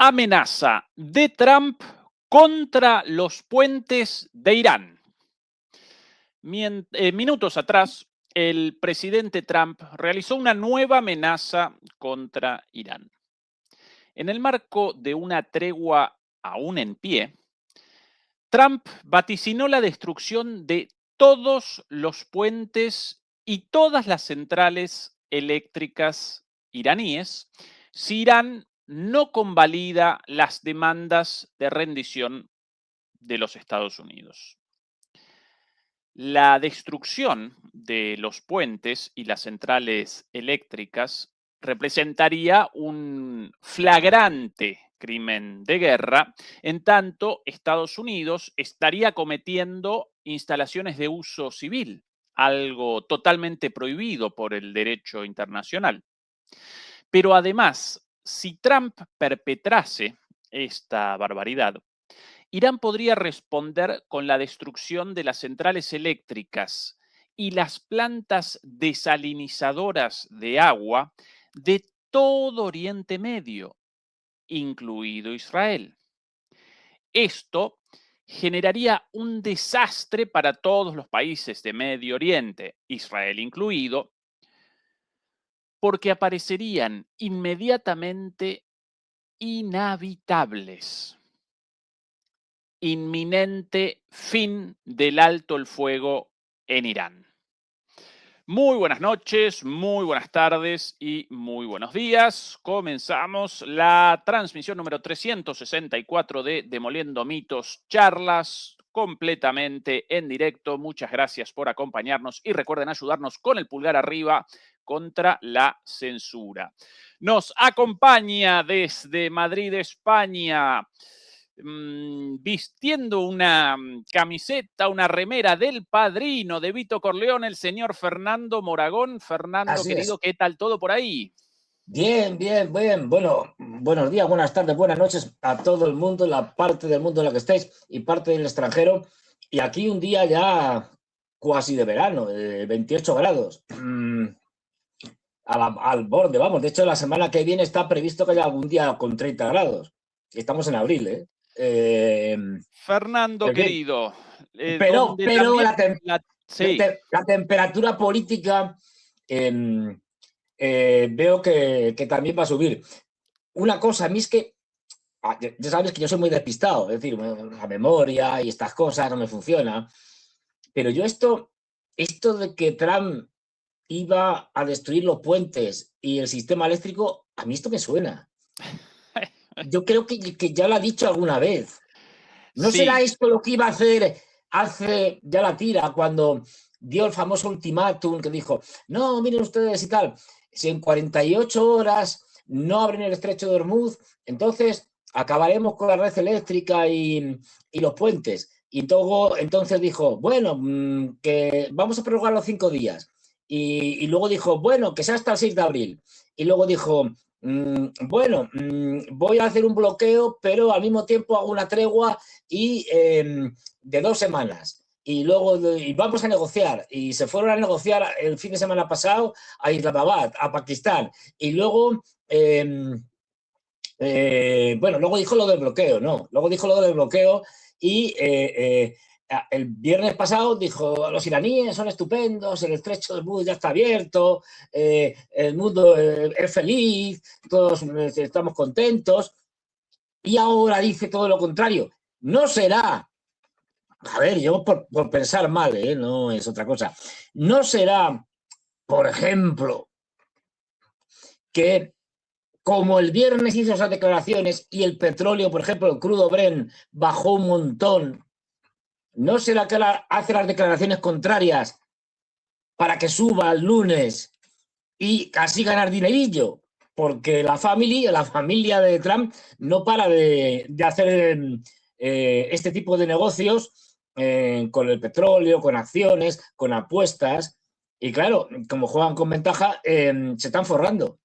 Amenaza de Trump contra los puentes de Irán. Minutos atrás, el presidente Trump realizó una nueva amenaza contra Irán. En el marco de una tregua aún en pie, Trump vaticinó la destrucción de todos los puentes y todas las centrales eléctricas iraníes si Irán no convalida las demandas de rendición de los Estados Unidos. La destrucción de los puentes y las centrales eléctricas representaría un flagrante crimen de guerra, en tanto Estados Unidos estaría cometiendo instalaciones de uso civil, algo totalmente prohibido por el derecho internacional. Pero además, si Trump perpetrase esta barbaridad, Irán podría responder con la destrucción de las centrales eléctricas y las plantas desalinizadoras de agua de todo Oriente Medio, incluido Israel. Esto generaría un desastre para todos los países de Medio Oriente, Israel incluido, porque aparecerían inmediatamente inhabitables. Inminente fin del alto el fuego en Irán. Muy buenas noches, muy buenas tardes y muy buenos días. Comenzamos la transmisión número 364 de Demoliendo Mitos, charlas completamente en directo. Muchas gracias por acompañarnos y recuerden ayudarnos con el pulgar arriba contra la censura. Nos acompaña desde Madrid, España, vistiendo una camiseta, una remera del Padrino de Vito Corleone, el señor Fernando Moragón. Fernando, Así querido, es. ¿qué tal todo por ahí? Bien, bien, bien. Bueno, buenos días, buenas tardes, buenas noches a todo el mundo, la parte del mundo en la que estéis y parte del extranjero. Y aquí un día ya casi de verano, 28 grados. Al borde, vamos. De hecho, la semana que viene está previsto que haya algún día con 30 grados. Estamos en abril, ¿eh? Fernando, En fin, querido, pero, donde pero también la, tem- sí, la temperatura política veo que también va a subir. Una cosa, a mí es que ya sabes que yo soy muy despistado, es decir, la memoria y estas cosas no me funciona, pero yo esto de que Trump iba a destruir los puentes y el sistema eléctrico, a mí esto me suena. Yo creo que ya lo ha dicho alguna vez. ¿No será sí, esto lo que iba a hacer hace ya la tira cuando dio el famoso ultimátum que dijo, no, miren ustedes y tal, si en 48 horas no abren el estrecho de Hormuz, entonces acabaremos con la red eléctrica y los puentes. Y todo, entonces dijo, bueno, que vamos a prorrogar los 5 días. Luego dijo, bueno, que sea hasta el 6 de abril. Y luego dijo, bueno, voy a hacer un bloqueo, pero al mismo tiempo hago una tregua y de 2 semanas. Y luego vamos a negociar. Y se fueron a negociar el fin de semana pasado a Islamabad, a Pakistán. Y luego, bueno, luego dijo lo del bloqueo, ¿no? Luego dijo lo del bloqueo y el viernes pasado dijo, los iraníes son estupendos, el estrecho del Hormuz ya está abierto, el mundo es feliz, todos estamos contentos. Y ahora dice todo lo contrario. No será, a ver, yo por pensar mal, no es otra cosa, no será, por ejemplo, que como el viernes hizo esas declaraciones y el petróleo, por ejemplo, el crudo Brent bajó un montón, ¿no será que ahora hace las declaraciones contrarias para que suba el lunes y así ganar dinerillo? Porque la familia de Trump no para de hacer este tipo de negocios con el petróleo, con acciones, con apuestas. Y claro, como juegan con ventaja, se están forrando.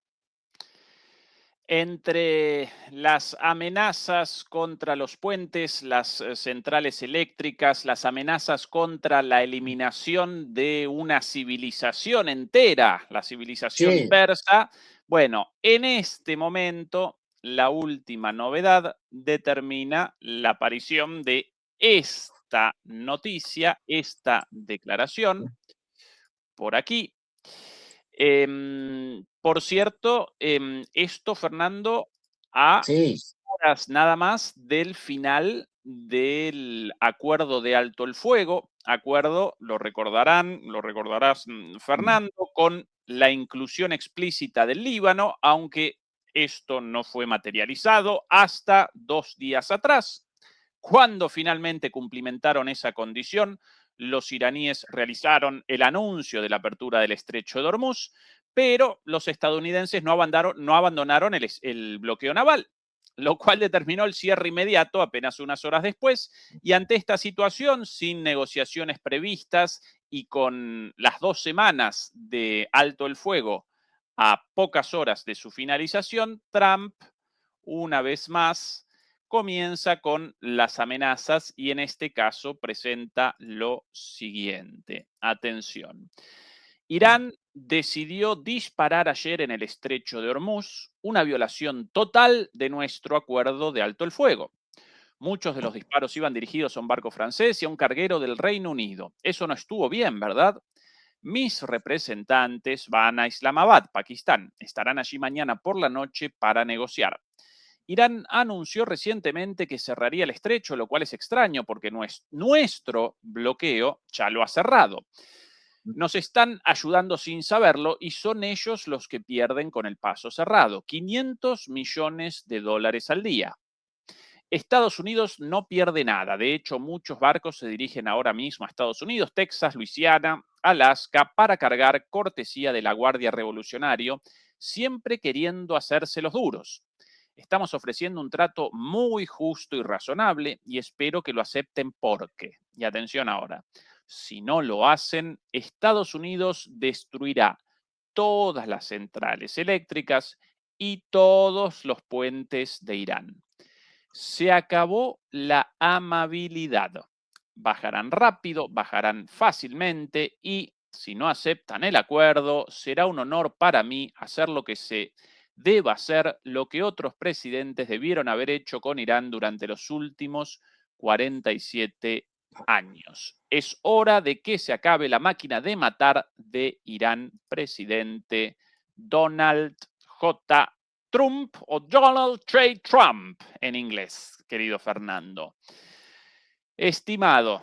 entre las amenazas contra los puentes, las centrales eléctricas, las amenazas contra la eliminación de una civilización entera, la civilización Sí, persa, bueno, en este momento la última novedad determina la aparición de esta noticia, esta declaración, por aquí. Por cierto, esto, Fernando, a Sí, horas nada más del final del acuerdo de alto el fuego, acuerdo, lo recordarás, Fernando, con la inclusión explícita del Líbano, aunque esto no fue materializado hasta 2 días atrás. Cuando finalmente cumplimentaron esa condición, los iraníes realizaron el anuncio de la apertura del estrecho de Hormuz, pero los estadounidenses no abandonaron el bloqueo naval, lo cual determinó el cierre inmediato apenas unas horas después. Y ante esta situación, sin negociaciones previstas y con las 2 semanas de alto el fuego a pocas horas de su finalización, Trump, una vez más, comienza con las amenazas y en este caso presenta lo siguiente. Atención. Irán decidió disparar ayer en el estrecho de Hormuz, una violación total de nuestro acuerdo de alto el fuego. Muchos de los disparos iban dirigidos a un barco francés y a un carguero del Reino Unido. Eso no estuvo bien, ¿verdad? Mis representantes van a Islamabad, Pakistán. Estarán allí mañana por la noche para negociar. Irán anunció recientemente que cerraría el estrecho, lo cual es extraño porque nuestro bloqueo ya lo ha cerrado. Nos están ayudando sin saberlo y son ellos los que pierden con el paso cerrado. 500 millones de dólares al día. Estados Unidos no pierde nada. De hecho, muchos barcos se dirigen ahora mismo a Estados Unidos, Texas, Luisiana, Alaska, para cargar cortesía de la Guardia Revolucionario, siempre queriendo hacerse los duros. Estamos ofreciendo un trato muy justo y razonable y espero que lo acepten porque, y atención ahora, si no lo hacen, Estados Unidos destruirá todas las centrales eléctricas y todos los puentes de Irán. Se acabó la amabilidad. Bajarán rápido, bajarán fácilmente y si no aceptan el acuerdo, será un honor para mí hacer lo que se deba hacer, lo que otros presidentes debieron haber hecho con Irán durante los últimos 47 años. Es hora de que se acabe la máquina de matar de Irán, presidente Donald J. Trump o Donald Trade Trump en inglés, querido Fernando. Estimado,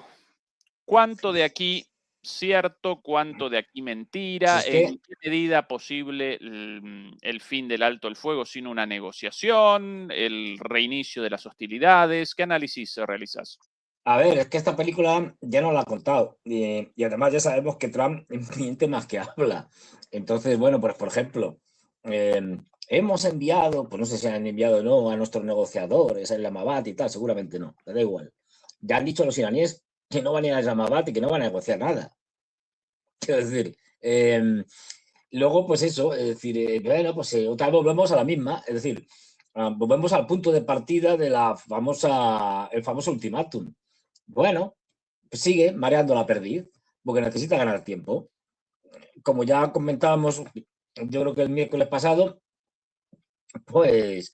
¿cuánto de aquí cierto, cuánto de aquí si mentira? es que, ¿En qué medida posible el fin del alto el fuego sin una negociación? ¿El reinicio de las hostilidades? ¿Qué análisis realizas? a ver, es que esta película ya no la ha contado y además ya sabemos que Trump miente más que habla. Entonces, bueno, pues por ejemplo, hemos enviado, pues no sé si han enviado o no a nuestros negociadores a Islamabad y tal, seguramente no, me da igual. Ya han dicho los iraníes que no van a ir a Islamabad y que no van a negociar nada. Quiero decir, luego, pues eso, es decir, bueno, pues otra vez volvemos a la misma, es decir, volvemos al punto de partida de el famoso ultimátum. Bueno, pues sigue mareando la perdiz, porque necesita ganar tiempo. Como ya comentábamos, yo creo que el miércoles pasado, pues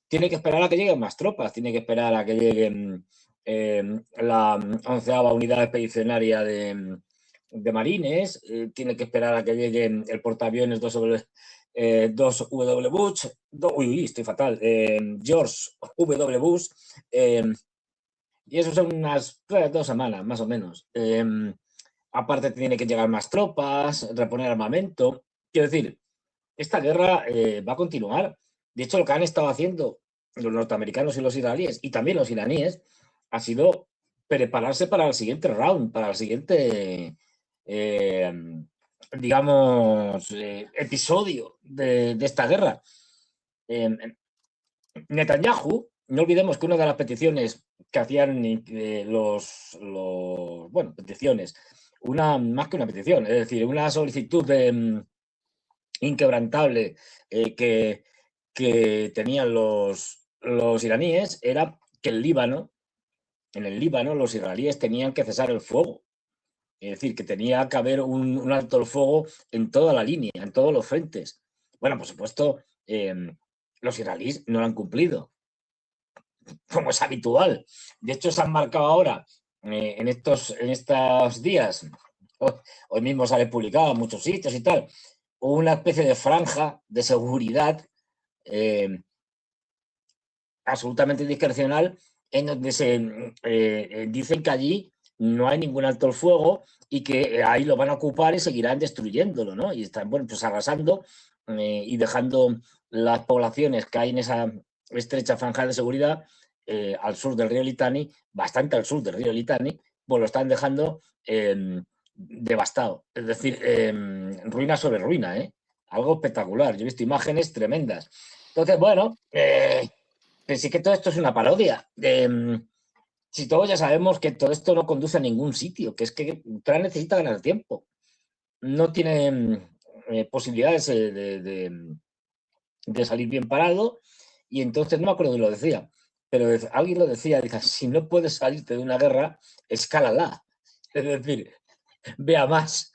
tiene que esperar a que lleguen más tropas, tiene que esperar a que lleguen la 11ª unidad expedicionaria de marines, tiene que esperar a que lleguen el portaaviones 2W Bush, uy, estoy fatal, George W. Bush, y eso son unas 2 semanas, más o menos. Aparte tiene que llegar más tropas, reponer armamento. Quiero decir, esta guerra va a continuar. De hecho, lo que han estado haciendo los norteamericanos y los israelíes, y también los iraníes, ha sido prepararse para el siguiente round, para el siguiente, digamos, episodio de esta guerra. Netanyahu, no olvidemos que una de las peticiones que hacían bueno, peticiones, más que una petición, es decir, una solicitud inquebrantable que tenían los iraníes era que en el Líbano, los israelíes tenían que cesar el fuego. Es decir, que tenía que haber un alto el fuego en toda la línea, en todos los frentes. Bueno, por supuesto, los iraníes no lo han cumplido, como es habitual. De hecho, se han marcado ahora, en estos días, hoy mismo sale publicado en muchos sitios y tal, una especie de franja de seguridad absolutamente discrecional, en donde se dicen que allí no hay ningún alto el fuego y que ahí lo van a ocupar y seguirán destruyéndolo, ¿no? Y están, bueno, pues arrasando y dejando las poblaciones que hay en esa estrecha franja de seguridad al sur del río Litani, bastante al sur del río Litani, pues lo están dejando devastado. Es decir, ruina sobre ruina, ¿eh? Algo espectacular. Yo he visto imágenes tremendas. Entonces, bueno, pero sí que todo esto es una parodia. Si todos ya sabemos que todo esto no conduce a ningún sitio, que es que Trump necesita ganar tiempo. No tiene posibilidades de salir bien parado, y entonces no me acuerdo quién lo decía, pero alguien lo decía, dice, si no puedes salirte de una guerra, escálala. Es decir, vea más.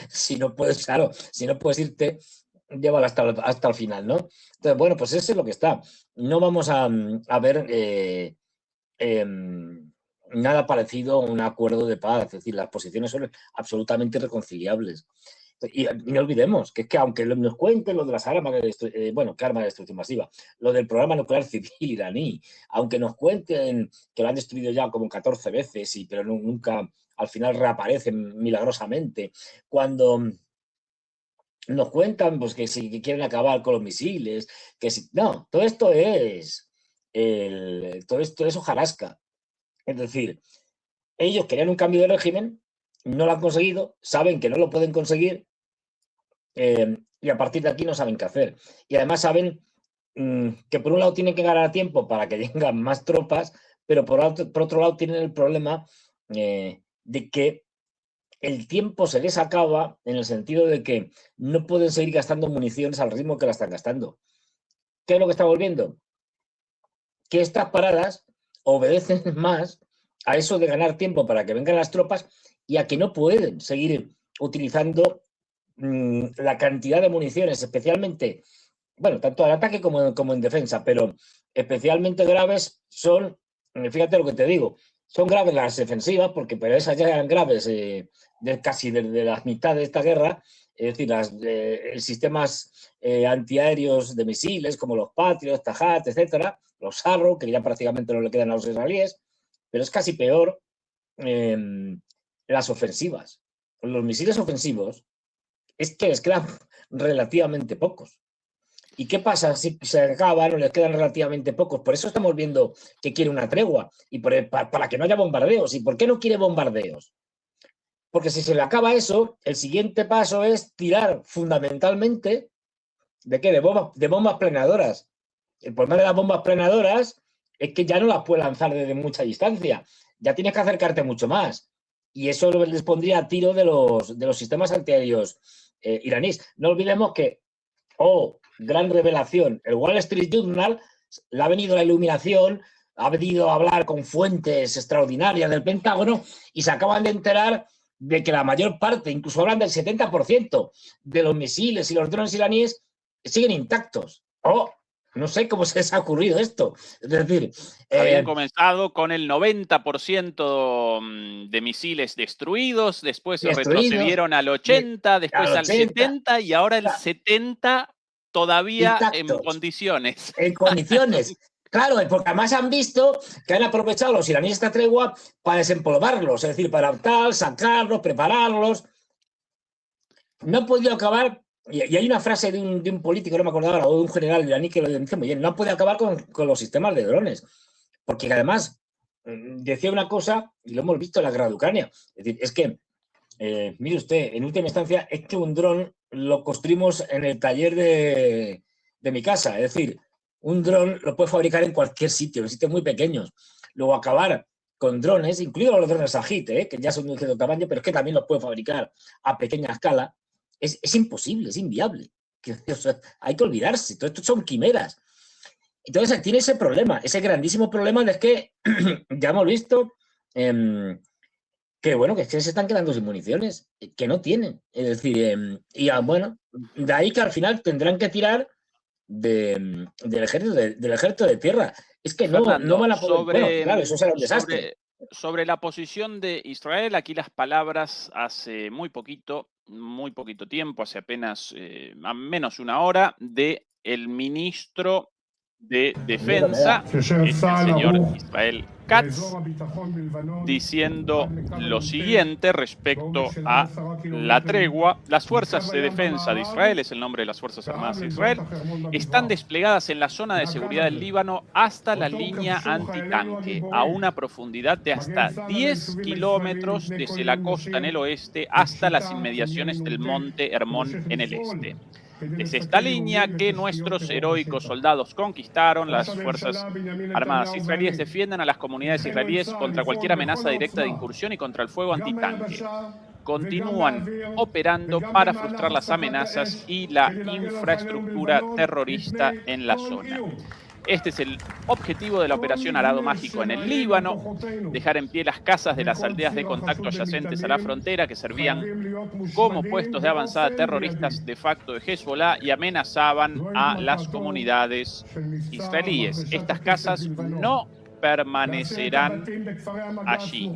Si no puedes, claro, si no puedes irte, llévala hasta el final, ¿no? Entonces, bueno, pues eso es lo que está. No vamos a ver nada parecido a un acuerdo de paz, es decir, las posiciones son absolutamente irreconciliables. Y no olvidemos que es que aunque nos cuenten lo de las armas bueno, ¿qué arma de destrucción masiva? Lo del programa nuclear civil iraní, aunque nos cuenten que lo han destruido ya como 14 veces, pero nunca al final reaparecen milagrosamente, cuando nos cuentan pues, que si quieren acabar con los misiles, que si... No, todo esto es hojarasca. Es decir, ellos querían un cambio de régimen, no lo han conseguido, saben que no lo pueden conseguir, y a partir de aquí no saben qué hacer. Y además saben que por un lado tienen que ganar tiempo para que vengan más tropas, pero por otro lado tienen el problema de que el tiempo se les acaba, en el sentido de que no pueden seguir gastando municiones al ritmo que la están gastando. ¿Qué es lo que está volviendo? Que estas paradas obedecen más a eso de ganar tiempo para que vengan las tropas y a que no pueden seguir utilizando la cantidad de municiones, especialmente, bueno, tanto al ataque como en defensa, pero especialmente graves son, fíjate lo que te digo, son graves las defensivas, porque pero esas ya eran graves casi desde la mitad de esta guerra, es decir, sistemas antiaéreos de misiles como los Patriot, Tajat, etcétera, los Arrow, que ya prácticamente no le quedan a los israelíes, pero es casi peor las ofensivas. Los misiles ofensivos es que les quedan relativamente pocos. ¿Y qué pasa si se acaban o les quedan relativamente pocos? Por eso estamos viendo que quiere una tregua, y para que no haya bombardeos. ¿Y por qué no quiere bombardeos? Porque si se le acaba eso, el siguiente paso es tirar fundamentalmente ¿de qué? De bombas planeadoras. El problema de las bombas planeadoras es que ya no las puedes lanzar desde mucha distancia. Ya tienes que acercarte mucho más. Y eso les pondría a tiro de los sistemas antiaéreos iraníes. No olvidemos que, gran revelación, el Wall Street Journal le ha venido la iluminación, ha venido a hablar con fuentes extraordinarias del Pentágono y se acaban de enterar de que la mayor parte, incluso hablan del 70% de los misiles y los drones iraníes siguen intactos. No sé cómo se les ha ocurrido esto. Es decir, habían comenzado con el 90% de misiles destruidos, después retrocedieron al 80%, después al 70% y ahora el 70% todavía intactos, en condiciones. En condiciones. Claro, porque además han visto que han aprovechado los iraníes esta tregua para desempolvarlos, es decir, para sacarlos, prepararlos. No han podido acabar, y hay una frase de un político, no me acuerdo ahora, o de un general iraní que lo dice muy bien, no han podido acabar con los sistemas de drones, porque además decía una cosa, y lo hemos visto en la guerra de Ucrania, es decir, es que, mire usted, en última instancia, es que un dron lo construimos en el taller de mi casa, es decir, un dron lo puede fabricar en cualquier sitio, en sitios muy pequeños. Luego acabar con drones, incluidos los drones Agit, que ya son de un cierto tamaño, pero es que también los puede fabricar a pequeña escala, es imposible, es inviable. O sea, hay que olvidarse, todo esto son quimeras. Entonces tiene ese problema, ese grandísimo problema de que ya hemos visto que bueno, que es que se están quedando sin municiones, que no tienen. Es decir, bueno, de ahí que al final tendrán que tirar del ejército de tierra. Es que no Fernando, van a poder. Bueno, claro, eso será un desastre. sobre la posición de Israel, aquí las palabras hace muy poquito tiempo, hace apenas menos de una hora, de el ministro de Defensa, es el señor Israel Katz, diciendo lo siguiente respecto a la tregua. Las fuerzas de defensa de Israel, es el nombre de las Fuerzas Armadas de Israel, están desplegadas en la zona de seguridad del Líbano hasta la línea antitanque, a una profundidad de hasta 10 kilómetros desde la costa en el oeste hasta las inmediaciones del monte Hermón en el este. Es esta línea que nuestros heroicos soldados conquistaron. Las Fuerzas Armadas israelíes defienden a las comunidades israelíes contra cualquier amenaza directa de incursión y contra el fuego antitanque. Continúan operando para frustrar las amenazas y la infraestructura terrorista en la zona. Este es el objetivo de la operación Arado Mágico en el Líbano: dejar en pie las casas de las aldeas de contacto adyacentes a la frontera que servían como puestos de avanzada terroristas de facto de Hezbollah y amenazaban a las comunidades israelíes. Estas casas no permanecerán allí.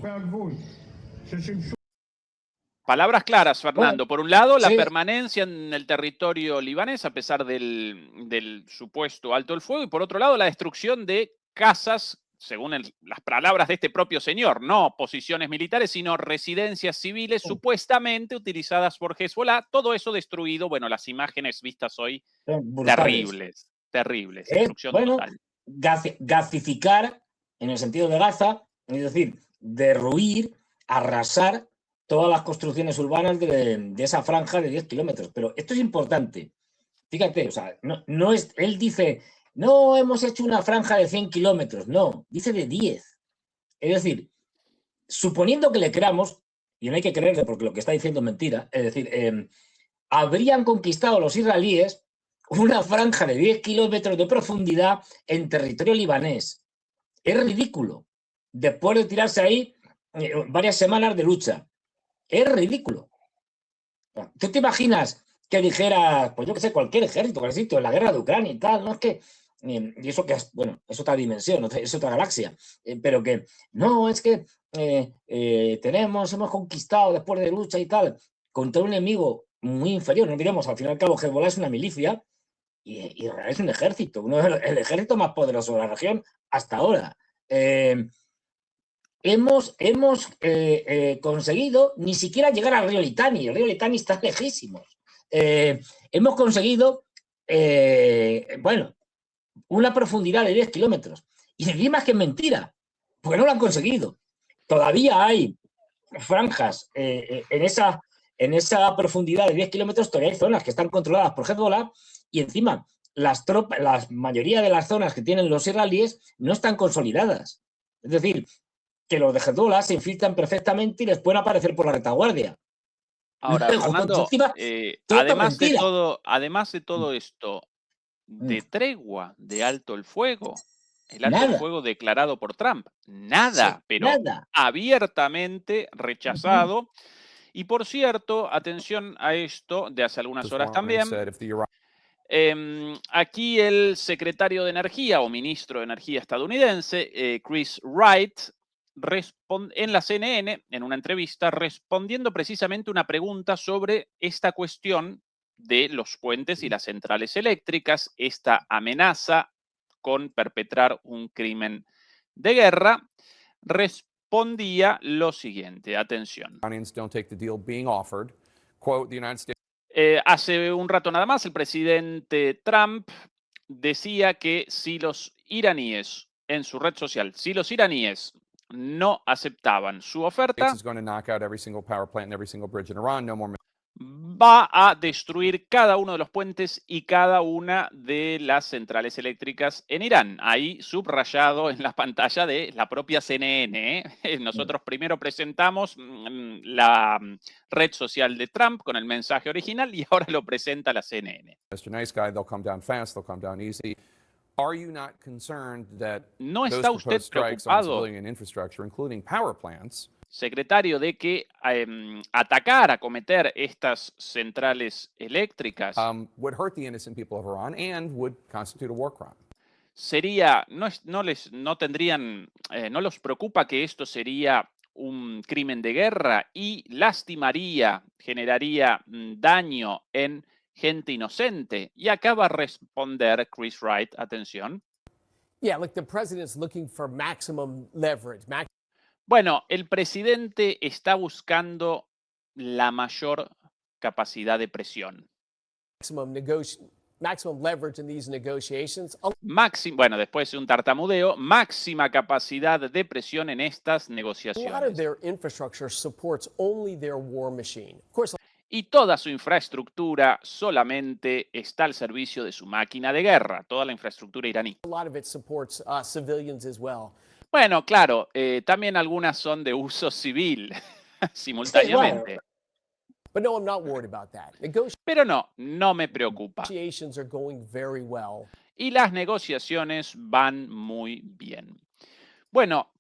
Palabras claras, Fernando. Por un lado, la permanencia en el territorio libanés a pesar del supuesto alto el fuego, y por otro lado, la destrucción de casas, según las palabras de este propio señor, no posiciones militares, sino residencias civiles supuestamente utilizadas por Hezbollah. Todo eso destruido. Bueno, las imágenes vistas hoy, terribles. Destrucción total. Gazificar, en el sentido de Gaza, es decir, derruir, arrasar todas las construcciones urbanas de esa franja de 10 kilómetros. Pero esto es importante. Fíjate, o sea, no es, él dice, no hemos hecho una franja de 100 kilómetros. No, dice de 10. Es decir, suponiendo que le creamos, y no hay que creerle porque lo que está diciendo es mentira, es decir, habrían conquistado los israelíes una franja de 10 kilómetros de profundidad en territorio libanés. Es ridículo. Después de tirarse ahí varias semanas de lucha. Es ridículo. ¿Tú te imaginas que dijera, pues yo qué sé, cualquier ejército en la guerra de Ucrania y tal? No es que, y eso que es, bueno, es otra dimensión, es otra galaxia, pero que no, es que hemos conquistado después de lucha y tal, contra un enemigo muy inferior. No diremos, al fin y al cabo, Hezbollah es una milicia y Israel es un ejército, el ejército más poderoso de la región hasta ahora. Hemos conseguido ni siquiera llegar al río Litani. El río Litani está lejísimos. Hemos conseguido, una profundidad de 10 kilómetros. Y encima es que es mentira, porque no lo han conseguido. Todavía hay franjas en esa profundidad de 10 kilómetros, todavía hay zonas que están controladas por Hezbollah, y encima la mayoría de las zonas que tienen los israelíes no están consolidadas. Es decir, que los de Hezbollah se infiltran perfectamente y les pueden aparecer por la retaguardia. Ahora, Fernando, además de todo esto, de tregua de alto el fuego, el fuego declarado por Trump, nada, pero abiertamente rechazado. Y por cierto, atención a esto de hace algunas horas también. Aquí el secretario de Energía o ministro de Energía estadounidense, Chris Wright, en la CNN, en una entrevista, respondiendo precisamente una pregunta sobre esta cuestión de los puentes y las centrales eléctricas, esta amenaza con perpetrar un crimen de guerra, respondía lo siguiente, atención. Hace un rato nada más, el presidente Trump decía que si los iraníes, en su red social, si los iraníes no aceptaban su oferta, va a destruir cada uno de los puentes y cada una de las centrales eléctricas en Irán. Ahí subrayado en la pantalla de la propia CNN. Nosotros primero presentamos la red social de Trump con el mensaje original y ahora lo presenta la CNN. ¿No está usted preocupado? secretario, de que atacar, acometer estas centrales eléctricas would hurt the innocent people of Iran and would constitute a war crime. sería, no los preocupa que esto sería un crimen de guerra y lastimaría, generaría daño en gente inocente. Y acá va a responder Chris Wright, atención. Yeah, look, the president's looking for maximum leverage. Bueno, el presidente está buscando la mayor capacidad de presión. Maximum leverage in these negotiations. Bueno, después de un tartamudeo, máxima capacidad de presión en estas A lot of negociaciones. their infrastructure supports only their war machine. Of course, Y toda su infraestructura solamente está al servicio de su máquina de guerra, toda la infraestructura iraní. a lot of it supports civilians as well. Bueno, claro, también algunas son de uso civil simultáneamente. But no, I'm not worried about that. Pero no me preocupa. Negotiations are going very well. Y las negociaciones van muy bien. Bueno,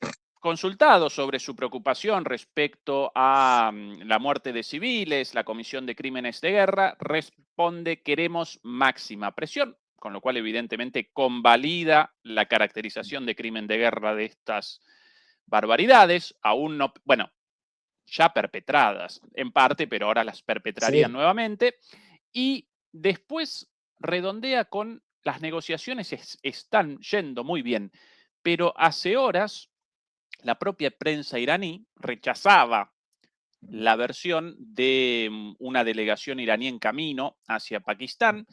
consultado sobre su preocupación respecto a la muerte de civiles, la comisión de crímenes de guerra, responde: queremos máxima presión, con lo cual evidentemente convalida la caracterización de crimen de guerra de estas barbaridades, aún no, bueno, ya perpetradas en parte, pero ahora las perpetrarían nuevamente. Y después redondea con: las negociaciones están yendo muy bien, pero hace horas la propia prensa iraní rechazaba la versión de una delegación iraní en camino hacia Pakistán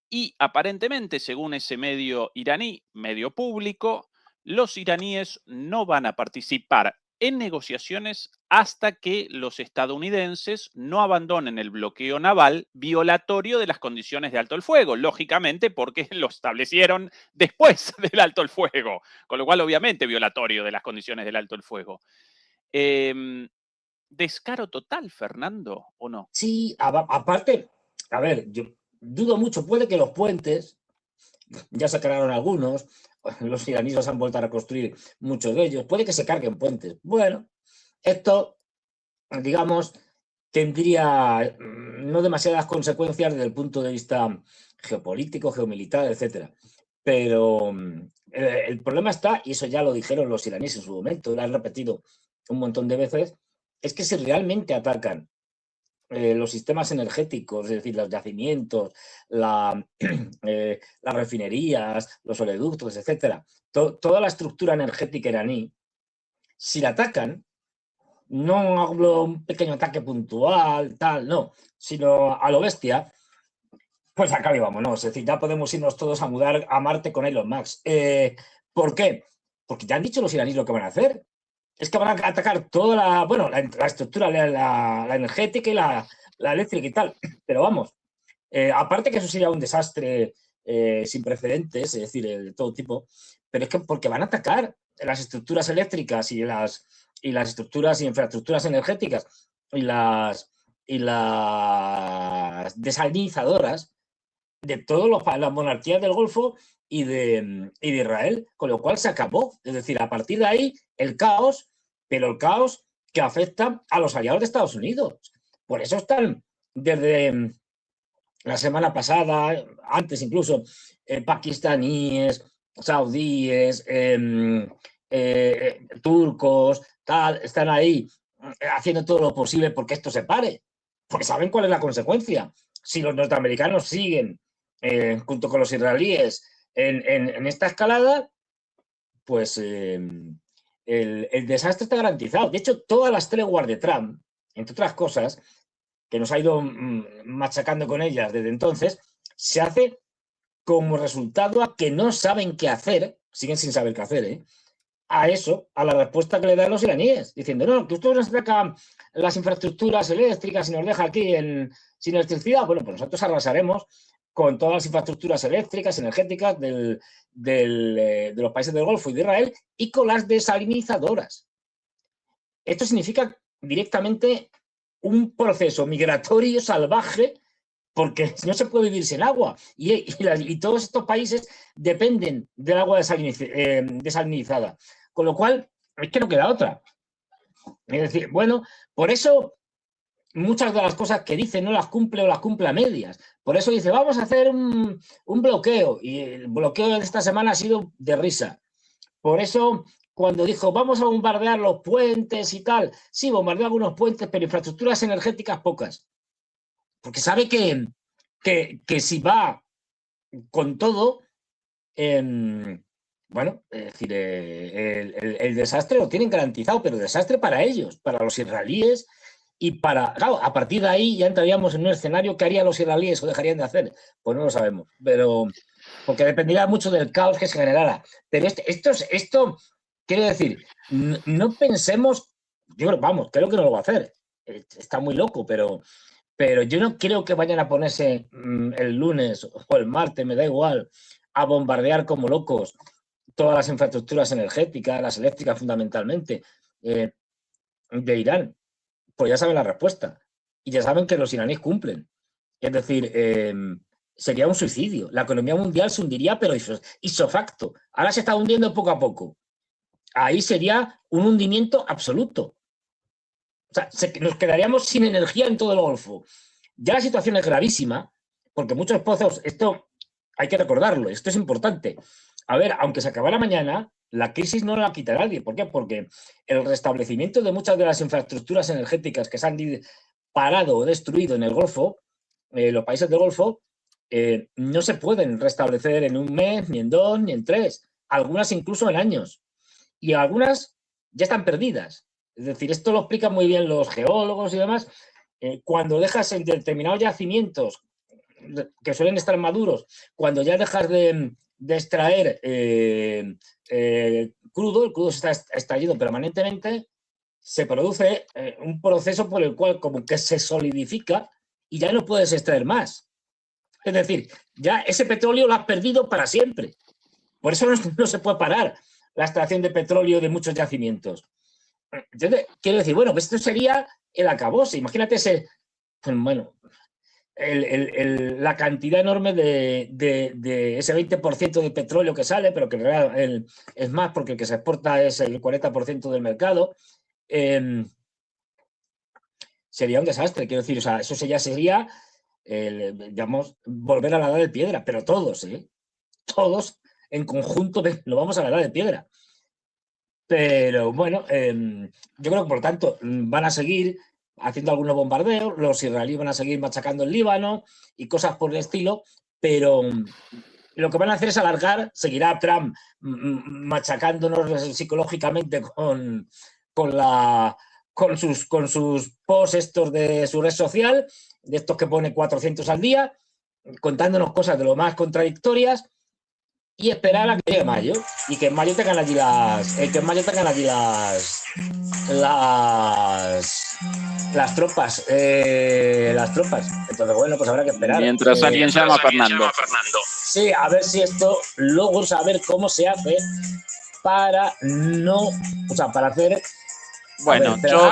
y aparentemente, según ese medio iraní, medio público, los iraníes no van a participar en negociaciones hasta que los estadounidenses no abandonen el bloqueo naval violatorio de las condiciones de alto el fuego, lógicamente porque lo establecieron después del alto el fuego, con lo cual obviamente violatorio de las condiciones del alto el fuego. ¿Descaro total, Fernando, o no? Sí, aparte, a ver, yo dudo mucho, puede que los puentes, ya se cargaron algunos, los iraníes han vuelto a reconstruir muchos de ellos, puede que se carguen puentes. Bueno, esto, digamos, tendría no demasiadas consecuencias desde el punto de vista geopolítico, geomilitar, etcétera. Pero el problema está, y eso ya lo dijeron los iraníes en su momento, lo han repetido un montón de veces, es que si realmente atacan los sistemas energéticos, es decir, los yacimientos, las refinerías, los oleoductos, etcétera, toda la estructura energética iraní, si la atacan, no hablo un pequeño ataque puntual, tal, no, sino a lo bestia, pues acá y vámonos. Es decir, ya podemos irnos todos a mudar a Marte con Elon Musk. ¿Por qué? Porque ya han dicho los iraníes lo que van a hacer. Es que van a atacar toda la estructura, la energética y la eléctrica y tal. Pero vamos, aparte que eso sería un desastre sin precedentes, es decir, de todo tipo, pero es que porque van a atacar las estructuras eléctricas y las estructuras y infraestructuras energéticas y las desalinizadoras de todas las monarquías del Golfo y de Israel, con lo cual se acabó. Es decir, a partir de ahí, el caos, pero el caos que afecta a los aliados de Estados Unidos. Por eso están desde la semana pasada, antes incluso, pakistaníes, saudíes, turcos, tal, están ahí haciendo todo lo posible porque esto se pare, porque saben cuál es la consecuencia. Si los norteamericanos siguen junto con los israelíes en esta escalada, pues el desastre está garantizado. De hecho, todas las treguas de Trump, entre otras cosas, que nos ha ido machacando con ellas desde entonces, se hace como resultado a que no saben qué hacer, siguen sin saber qué hacer, a eso, a la respuesta que le dan los iraníes, diciendo: no, que ustedes nos atacan las infraestructuras eléctricas y nos deja aquí sin electricidad. Bueno, pues nosotros arrasaremos con todas las infraestructuras eléctricas, energéticas de los países del Golfo y de Israel y con las desalinizadoras. Esto significa directamente un proceso migratorio salvaje, porque no se puede vivir sin agua y todos estos países dependen del agua desalinizada, con lo cual es que no queda otra. Es decir, bueno, por eso muchas de las cosas que dice no las cumple o las cumple a medias. Por eso dice, vamos a hacer un bloqueo. Y el bloqueo de esta semana ha sido de risa. Por eso, cuando dijo, vamos a bombardear los puentes y tal, sí, bombardeó algunos puentes, pero infraestructuras energéticas pocas. Porque sabe que si va con todo, bueno, es decir, el desastre lo tienen garantizado, pero desastre para ellos, para los israelíes y para... Claro, a partir de ahí ya entraríamos en un escenario que harían los israelíes o dejarían de hacer. Pues no lo sabemos, pero... Porque dependería mucho del caos que se generara. Pero esto quiero decir, no pensemos... Yo vamos, creo que no lo va a hacer. Está muy loco, pero yo no creo que vayan a ponerse el lunes o el martes, me da igual, a bombardear como locos todas las infraestructuras energéticas, las eléctricas fundamentalmente, de Irán. Pues ya saben la respuesta. Y ya saben que los iraníes cumplen. Es decir, sería un suicidio. La economía mundial se hundiría, pero ipso facto. Ahora se está hundiendo poco a poco. Ahí sería un hundimiento absoluto. O sea, nos quedaríamos sin energía en todo el Golfo. Ya la situación es gravísima, porque muchos pozos, esto hay que recordarlo, esto es importante. A ver, aunque se acabara mañana, la crisis no la quita nadie. ¿Por qué? Porque el restablecimiento de muchas de las infraestructuras energéticas que se han parado o destruido en el Golfo, los países del Golfo, no se pueden restablecer en un mes, ni en 2, ni en 3. Algunas incluso en años. Y algunas ya están perdidas. Es decir, esto lo explican muy bien los geólogos y demás. Cuando dejas en determinados yacimientos que suelen estar maduros, cuando ya dejas de extraer crudo, el crudo se está extrayendo permanentemente, se produce un proceso por el cual como que se solidifica y ya no puedes extraer más. Es decir, ya ese petróleo lo has perdido para siempre. Por eso no se puede parar la extracción de petróleo de muchos yacimientos. Entonces, quiero decir, bueno, pues esto sería el acabose. Imagínate bueno, la cantidad enorme de ese 20% de petróleo que sale, pero que en realidad es más porque el que se exporta es el 40% del mercado. Sería un desastre, quiero decir, o sea, eso ya sería, digamos, volver a la edad de piedra, pero todos en conjunto lo vamos a la edad de piedra. Pero bueno, yo creo que por lo tanto van a seguir haciendo algunos bombardeos, los israelíes van a seguir machacando el Líbano y cosas por el estilo, pero lo que van a hacer es alargar, seguirá Trump machacándonos psicológicamente con sus posts estos de su red social, de estos que pone 400 al día, contándonos cosas de lo más contradictorias y esperar a que llegue mayo y que en mayo tengan allí las tropas. Entonces, bueno, pues habrá que esperar. Mientras alguien llama a Fernando. Sí, a ver si esto, luego saber cómo se hace para para hacer... Bueno, yo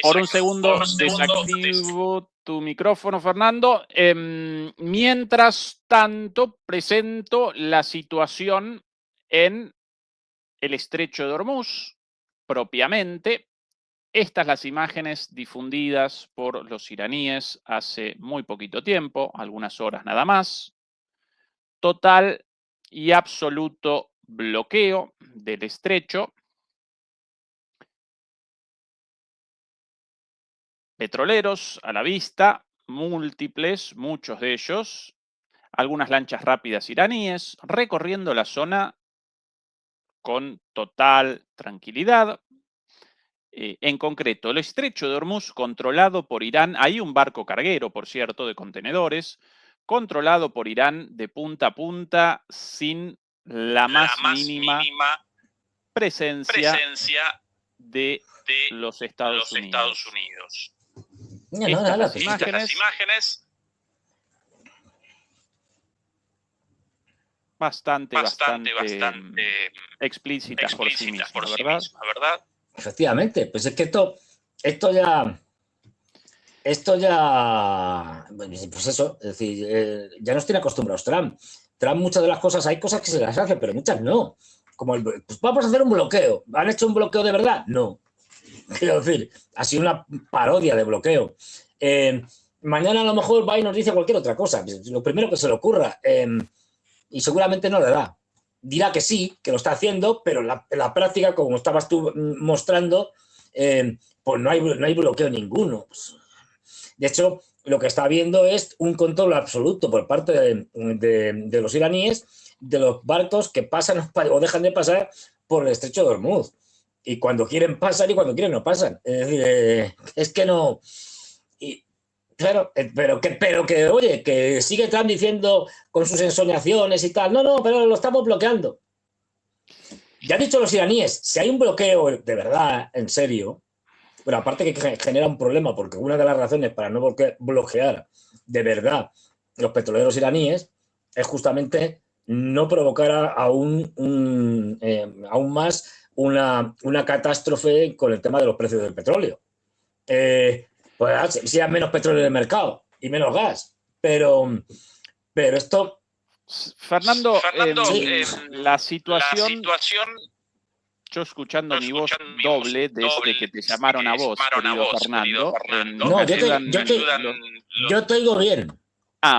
por un segundo desactivo tu micrófono, Fernando. Mientras tanto, presento la situación en el Estrecho de Hormuz, propiamente. Estas las imágenes difundidas por los iraníes hace muy poquito tiempo, algunas horas nada más. Total y absoluto bloqueo del estrecho. Petroleros a la vista, múltiples, muchos de ellos, algunas lanchas rápidas iraníes, recorriendo la zona con total tranquilidad. En concreto, el estrecho de Hormuz controlado por Irán, hay un barco carguero, por cierto, de contenedores, controlado por Irán de punta a punta sin la más mínima presencia de los Estados Unidos. Estas imágenes bastante explícitas por sí mismas, ¿verdad? Efectivamente, pues es que esto ya, pues eso, es decir, ya nos tiene acostumbrados Trump. Trump muchas de las cosas, hay cosas que se las hace, pero muchas no. Como pues vamos a hacer un bloqueo. ¿Han hecho un bloqueo de verdad? No. Quiero decir, ha sido una parodia de bloqueo. Mañana a lo mejor va y nos dice cualquier otra cosa, lo primero que se le ocurra, y seguramente no le da. Dirá que sí, que lo está haciendo, pero en la práctica, como estabas tú mostrando, pues no hay bloqueo ninguno. De hecho, lo que está habiendo es un control absoluto por parte de los iraníes de los barcos que pasan o dejan de pasar por el estrecho de Hormuz. Y cuando quieren pasan y cuando quieren no pasan. Es decir, es que no... Claro, pero que, oye, que sigue Trump diciendo con sus ensoñaciones y tal. No, pero lo estamos bloqueando. Ya han dicho los iraníes, si hay un bloqueo de verdad, en serio, bueno, aparte que genera un problema, porque una de las razones para no bloquear de verdad los petroleros iraníes es justamente no provocar aún más una catástrofe con el tema de los precios del petróleo. Pues si hay menos petróleo en el mercado y menos gas, pero esto... Fernando, sí. la situación, yo escuchando mi voz doble desde que te llamaron a vos, querido Fernando. No, yo te oigo bien.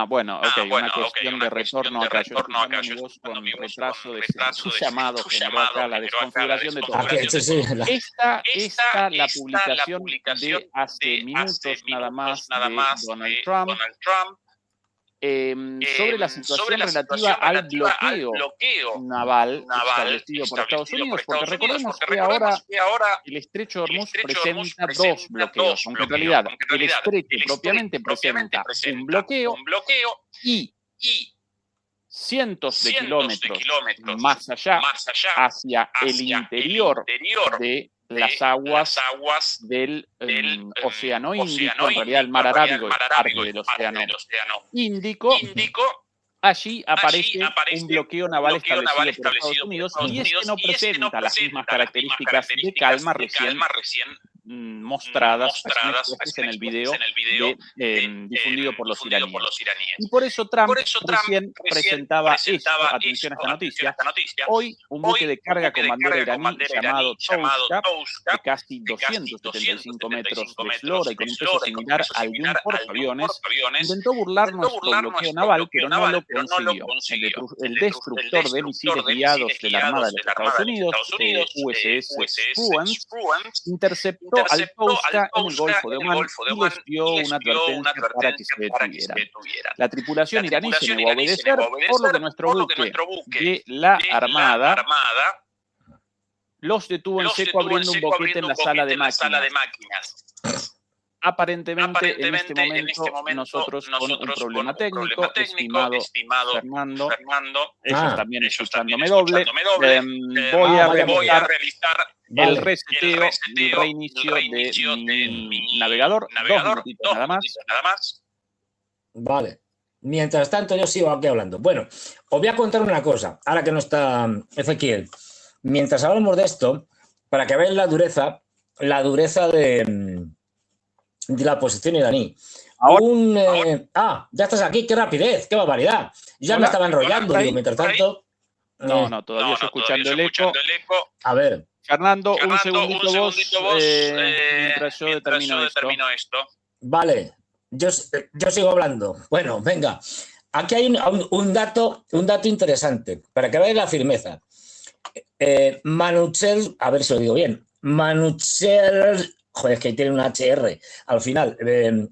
Bueno, ok, una cuestión de retorno acá. Yo escuchando mi voz con retraso de tu llamado generó acá la desconfiguración de todo. Sí. Esta la publicación de hace minutos nada más de Donald Trump sobre la situación relativa al bloqueo naval establecido por Estados Unidos, porque recordemos que ahora el estrecho de Hormuz presenta dos bloqueos, aunque en realidad el estrecho propiamente presenta un bloqueo y cientos de kilómetros más allá hacia el interior de las aguas del Océano Índico, en realidad el Mar Arábigo es parte del Océano Índico. Allí aparece un bloqueo naval establecido por Estados Unidos y este no presenta las mismas características de calma recién mostradas en el video difundido por los iraníes. Y por eso Trump recién presentaba esto, atención a esta noticia. Hoy un buque de carga con bandera iraní llamado Touska, de casi 275 metros de eslora y con un peso similar al de un portaaviones, intentó burlar nuestro bloqueo naval, pero no lo consiguió. El destructor de misiles guiados de la Armada de los Estados Unidos, USS Spruance, interceptó al Touska en el Golfo de Omán y les dio una advertencia para que se detuvieran. La tripulación iraní se negó a obedecer, por lo que nuestro buque de la Armada los detuvo en seco abriendo un boquete en la sala de máquinas. Aparentemente, en este momento, nosotros con un problema técnico, estimado Fernando, ellos también escuchándome doble, voy a realizar el reseteo y reinicio de mi navegador, 2 minutitos nada más. Vale. Mientras tanto, yo sigo aquí hablando. Bueno, os voy a contar una cosa, ahora que no está Ezequiel. Mientras hablamos de esto, para que veáis la dureza de la posición iraní. Ya estás aquí, qué rapidez, qué barbaridad. Ya me estaba enrollando, digo, mientras tanto. No, todavía estoy escuchando el eco. A ver. Fernando, un segundito vos, mientras yo determino esto. Vale, yo sigo hablando. Bueno, venga. Aquí hay un dato interesante, para que veáis la firmeza. Manuchel, a ver si lo digo bien. Manuchel, joder, es que tiene un HR al final.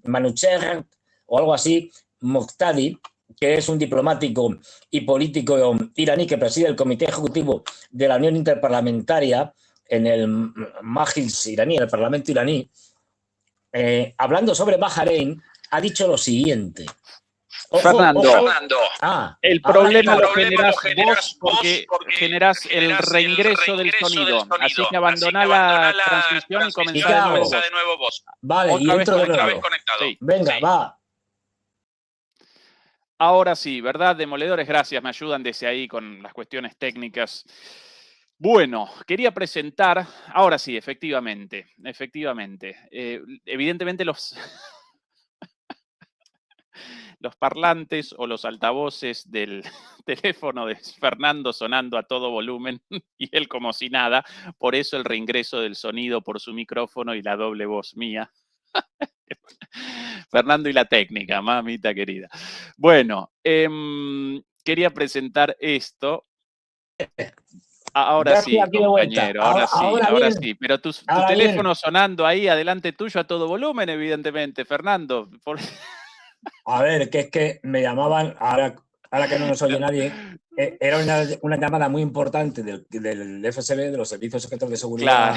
Manuchel, o algo así, Moqtadi, que es un diplomático y político iraní que preside el Comité Ejecutivo de la Unión Interparlamentaria en el Majlis iraní, en el Parlamento iraní, hablando sobre Bahrein, ha dicho lo siguiente. Fernando, el problema lo generás vos porque generás el reingreso del sonido. Así que abandoná la transmisión y comenzá de nuevo vos. Vale, y entro de nuevo. Sí. Venga, va. Ahora sí, ¿verdad? Demoledores, gracias. Me ayudan desde ahí con las cuestiones técnicas. Bueno, quería presentar, ahora sí, efectivamente. Evidentemente los parlantes o los altavoces del teléfono de Fernando sonando a todo volumen y él como si nada. Por eso el reingreso del sonido por su micrófono y la doble voz mía. Fernando y la técnica, mamita querida. Bueno, quería presentar esto. Ahora Ya sí, estoy aquí de vuelta. compañero, ahora sí, Ahora ahora bien, sí. Pero tu ahora bien. teléfono sonando ahí adelante tuyo a todo volumen, evidentemente, Fernando. A ver, que es que me llamaban, ahora que no nos oye nadie, era una llamada muy importante del FSB, de los Servicios Secretos de Claro. Seguridad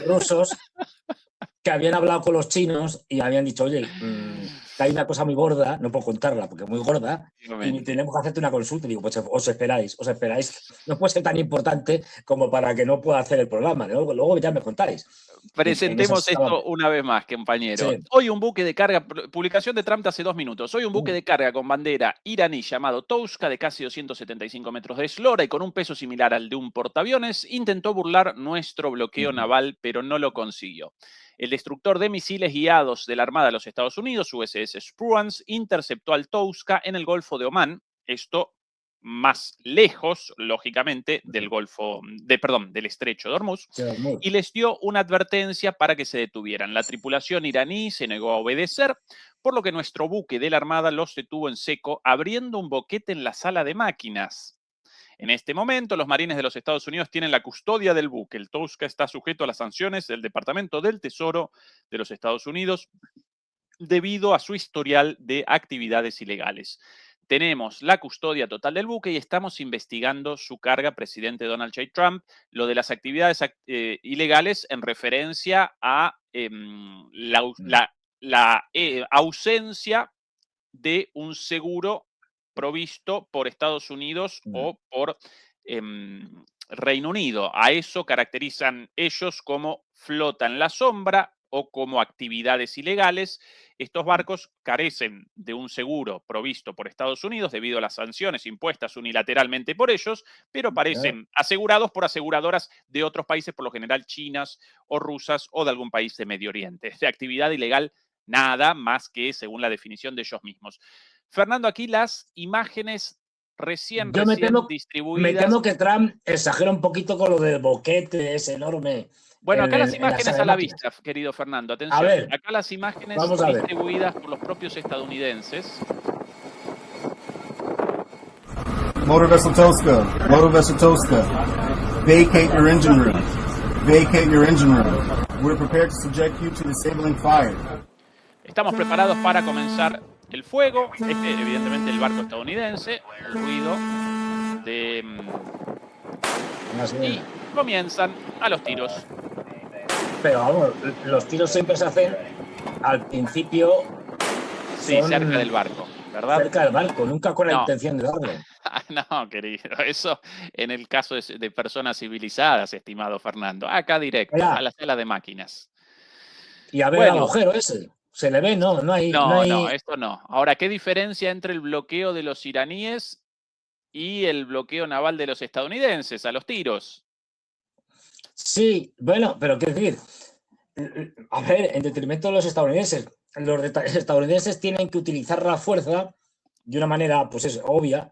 rusos, que habían hablado con los chinos y habían dicho, oye, que hay una cosa muy gorda, no puedo contarla porque es muy gorda, y tenemos que hacerte una consulta. Y digo, pues os esperáis, no puede ser tan importante como para que no pueda hacer el programa. Luego ya me contáis. Presentemos esto una vez más, compañero. Sí. Hoy un buque de carga, publicación de Trump de hace 2 minutos. Hoy un buque de carga con bandera iraní llamado Touska, de casi 275 metros de eslora y con un peso similar al de un portaaviones, intentó burlar nuestro bloqueo naval, pero no lo consiguió. El destructor de misiles guiados de la Armada de los Estados Unidos, USS Spruance, interceptó al Touska en el Golfo de Omán. Esto más lejos, lógicamente, del del estrecho de Hormuz, y les dio una advertencia para que se detuvieran. La tripulación iraní se negó a obedecer, por lo que nuestro buque de la Armada los detuvo en seco, abriendo un boquete en la sala de máquinas. En este momento, los marines de los Estados Unidos tienen la custodia del buque. El Touska está sujeto a las sanciones del Departamento del Tesoro de los Estados Unidos debido a su historial de actividades ilegales. Tenemos la custodia total del buque y estamos investigando su carga, presidente Donald J. Trump, lo de las actividades ilegales en referencia a la ausencia de un seguro provisto por Estados Unidos o por Reino Unido. A eso caracterizan ellos como flota en la sombra o como actividades ilegales. Estos barcos carecen de un seguro provisto por Estados Unidos debido a las sanciones impuestas unilateralmente por ellos, pero parecen asegurados por aseguradoras de otros países, por lo general chinas o rusas o de algún país de Medio Oriente. De actividad ilegal, nada más que según la definición de ellos mismos. Fernando, aquí las imágenes recién distribuidas. Me temo que Trump exagera un poquito con lo del boquete ese enorme. Bueno, acá las imágenes a la vista, querido Fernando. Atención. A ver, acá las imágenes distribuidas por los propios estadounidenses. Motor Vessel Tosca, vacate your engine room. Vacate your engine room. We're prepared to subject you to disabling fire. Estamos preparados para comenzar el fuego. Evidentemente, el barco estadounidense. El ruido de... y comienzan a los tiros. Pero vamos, los tiros siempre se hacen al principio. Sí, cerca del barco, ¿verdad? Cerca del barco, nunca con la intención de darle. No, querido, eso en el caso de personas civilizadas, estimado Fernando. Acá directo, a la sala de máquinas. Y a ver el agujero ese. ¿Se le ve? No hay... No, esto no. Ahora, ¿qué diferencia entre el bloqueo de los iraníes y el bloqueo naval de los estadounidenses a los tiros? Sí, bueno, pero quiero decir, a ver, en detrimento de los estadounidenses tienen que utilizar la fuerza de una manera, pues es obvia,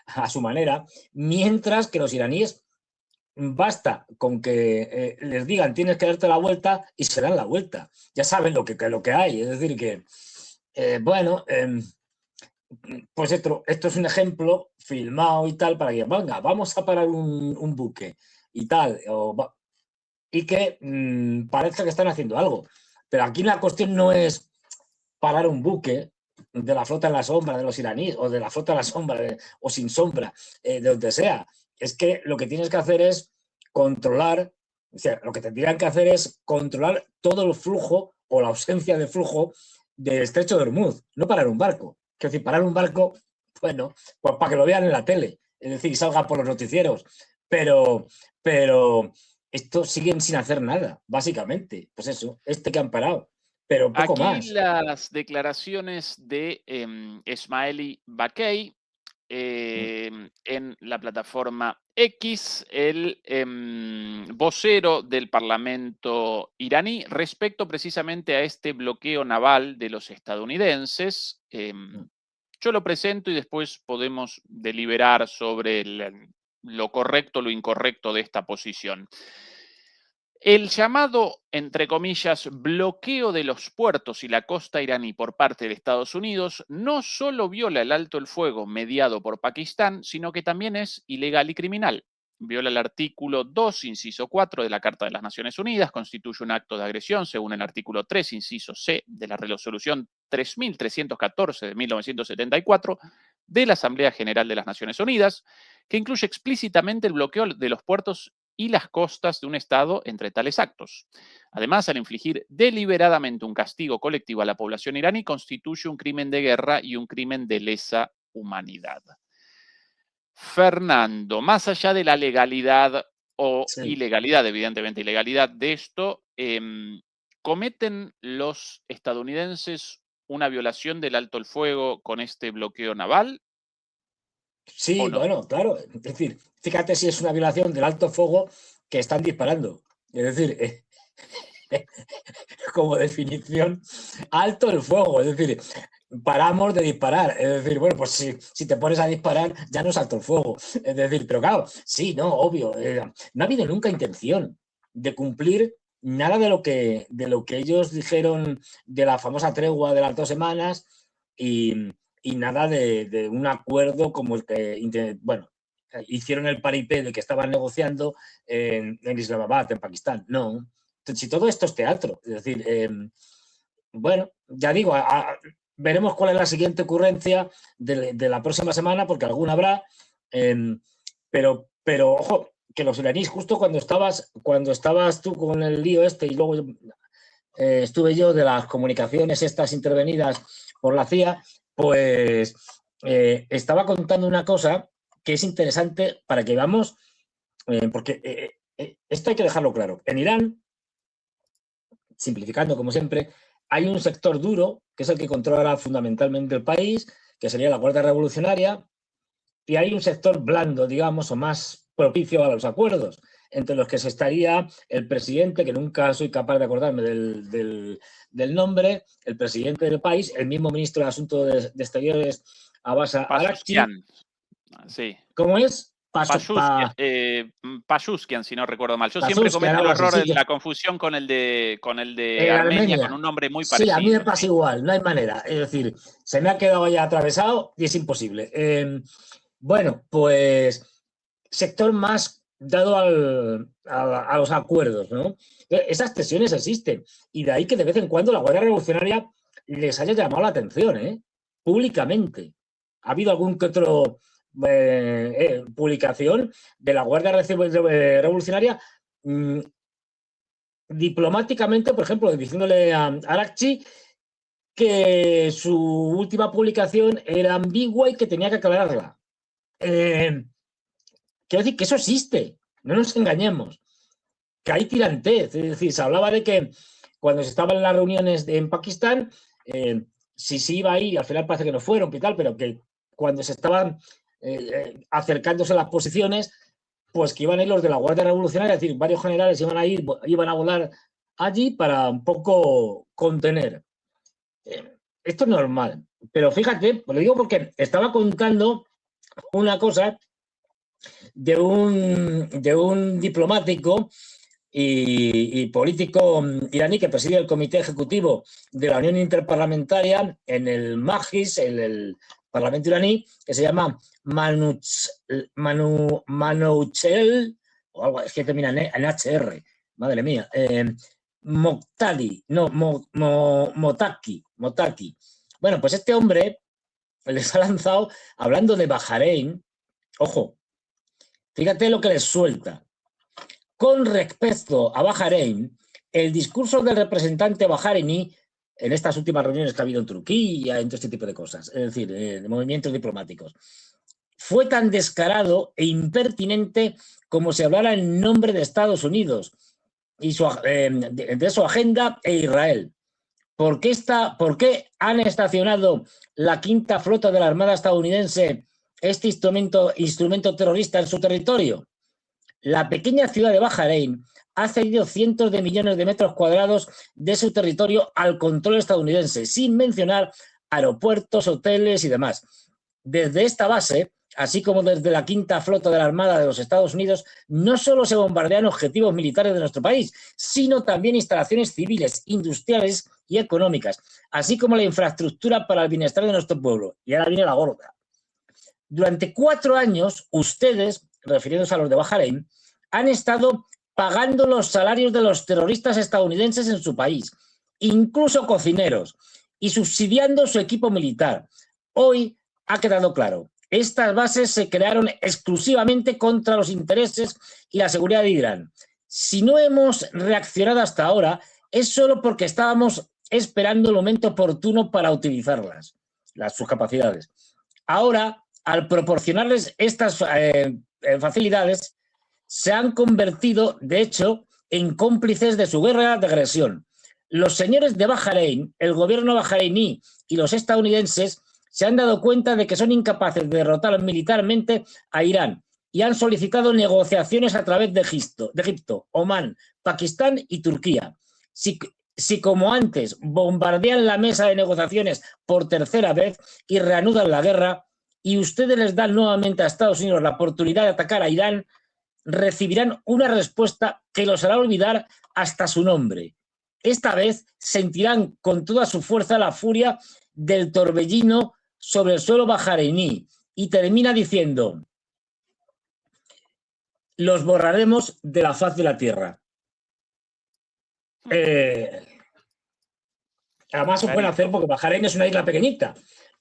a su manera, mientras que los iraníes basta con que les digan tienes que darte la vuelta y se dan la vuelta. Ya saben lo que hay. Es decir, que, pues esto es un ejemplo filmado y tal para que venga, vamos a parar un buque y tal, y que parezca que están haciendo algo. Pero aquí la cuestión no es parar un buque de la flota en la sombra de los iraníes o de la flota en la sombra o sin sombra, de donde sea. Es que lo que tienes que hacer es controlar, o sea, lo que tendrían que hacer es controlar todo el flujo o la ausencia de flujo del estrecho de Hormuz, no parar un barco. Es decir, parar un barco, bueno, pues para que lo vean en la tele, es decir, salga por los noticieros, pero estos siguen sin hacer nada, básicamente. Pues eso, que han parado, pero poco más. Aquí las declaraciones de Esmaili Bakay, en la plataforma X, el vocero del Parlamento iraní respecto precisamente a este bloqueo naval de los estadounidenses. Yo lo presento y después podemos deliberar sobre lo correcto o lo incorrecto de esta posición. El llamado, entre comillas, bloqueo de los puertos y la costa iraní por parte de Estados Unidos no solo viola el alto el fuego mediado por Pakistán, sino que también es ilegal y criminal. Viola el artículo 2, inciso 4 de la Carta de las Naciones Unidas, constituye un acto de agresión según el artículo 3, inciso C de la resolución 3314 de 1974 de la Asamblea General de las Naciones Unidas, que incluye explícitamente el bloqueo de los puertos y las costas de un Estado entre tales actos. Además, al infligir deliberadamente un castigo colectivo a la población iraní, constituye un crimen de guerra y un crimen de lesa humanidad. Fernando, más allá de la legalidad o ilegalidad, evidentemente ilegalidad de esto, ¿cometen los estadounidenses una violación del alto el fuego con este bloqueo naval? Sí, no? Bueno, claro. Es decir, fíjate si es una violación del alto fuego que están disparando. Es decir, como definición, alto el fuego. Es decir, paramos de disparar. Es decir, bueno, pues si te pones a disparar, ya no es alto el fuego. Es decir, pero claro, sí, no, obvio. No ha habido nunca intención de cumplir nada de lo que ellos dijeron de la famosa tregua de las 2 semanas y nada de un acuerdo como el que, bueno, hicieron el paripé de que estaban negociando en Islamabad, en Pakistán. No, si todo esto es teatro. Es decir, bueno, ya digo, veremos cuál es la siguiente ocurrencia de la próxima semana, porque alguna habrá, pero ojo, que los iraníes, justo cuando estabas tú con el lío este y luego estuve yo de las comunicaciones estas intervenidas por la CIA, pues estaba contando una cosa que es interesante para que veamos, porque esto hay que dejarlo claro. En Irán, simplificando como siempre, hay un sector duro, que es el que controla fundamentalmente el país, que sería la Guardia Revolucionaria, y hay un sector blando, digamos, o más propicio a los acuerdos, entre los que se estaría el presidente, que nunca soy capaz de acordarme del nombre, el presidente del país, el mismo ministro de Asuntos de Exteriores, Abbas Araghchi. Sí. ¿Cómo es? Pashuskian, si no recuerdo mal. Yo siempre cometo el error de la confusión con el de Armenia, con un nombre muy parecido. Sí, a mí me pasa igual, no hay manera. Es decir, se me ha quedado ya atravesado y es imposible. Bueno, pues sector más dado a los acuerdos, ¿no? Esas tensiones existen y de ahí que de vez en cuando la Guardia Revolucionaria les haya llamado la atención, públicamente. Ha habido algún que otro publicación de la Guardia Revolucionaria diplomáticamente, por ejemplo, diciéndole a Araghchi que su última publicación era ambigua y que tenía que aclararla. Quiero decir que eso existe, no nos engañemos, que hay tirantez. Es decir, se hablaba de que cuando se estaban en las reuniones en Pakistán, si se iba a ir, al final parece que no fueron y tal, pero que cuando se estaban acercándose a las posiciones, pues que iban a ir los de la Guardia Revolucionaria, es decir, varios generales iban a volar allí para un poco contener. Esto es normal, pero fíjate, lo digo porque estaba contando una cosa de un diplomático y político iraní que preside el Comité Ejecutivo de la Unión Interparlamentaria en el Majlis, el Parlamento iraní, que se llama Manouchel, o algo, es que termina en HR, madre mía, Motaki. Bueno, pues este hombre les ha lanzado, hablando de Bahrein, ojo, fíjate lo que les suelta. Con respecto a Bahrein, el discurso del representante bahrainí en estas últimas reuniones que ha habido en Turquía, en todo este tipo de cosas, es decir, de movimientos diplomáticos, fue tan descarado e impertinente como si hablara en nombre de Estados Unidos y de su agenda e Israel. ¿Por qué han estacionado la 5ª flota de la Armada estadounidense este instrumento terrorista en su territorio? La pequeña ciudad de Bahrein ha cedido cientos de millones de metros cuadrados de su territorio al control estadounidense, sin mencionar aeropuertos, hoteles y demás. Desde esta base, así como desde la quinta flota de la Armada de los Estados Unidos, no solo se bombardean objetivos militares de nuestro país, sino también instalaciones civiles, industriales y económicas, así como la infraestructura para el bienestar de nuestro pueblo. Y ahora viene la gorda. Durante 4 años, ustedes, refiriéndose a los de Bahrein, han estado pagando los salarios de los terroristas estadounidenses en su país, incluso cocineros, y subsidiando su equipo militar. Hoy ha quedado claro, estas bases se crearon exclusivamente contra los intereses y la seguridad de Irán. Si no hemos reaccionado hasta ahora, es solo porque estábamos esperando el momento oportuno para utilizarlas, sus capacidades. Ahora, al proporcionarles estas facilidades, se han convertido, de hecho, en cómplices de su guerra de agresión. Los señores de Bahrein, el gobierno bahreiní y los estadounidenses se han dado cuenta de que son incapaces de derrotar militarmente a Irán y han solicitado negociaciones a través de Egipto, Omán, Pakistán y Turquía. Si como antes bombardean la mesa de negociaciones por tercera vez y reanudan la guerra, y ustedes les dan nuevamente a Estados Unidos la oportunidad de atacar a Irán, recibirán una respuesta que los hará olvidar hasta su nombre. Esta vez sentirán con toda su fuerza la furia del torbellino sobre el suelo bahreiní y termina diciendo: los borraremos de la faz de la tierra. Además se pueden hacer porque Bahrein es una isla pequeñita.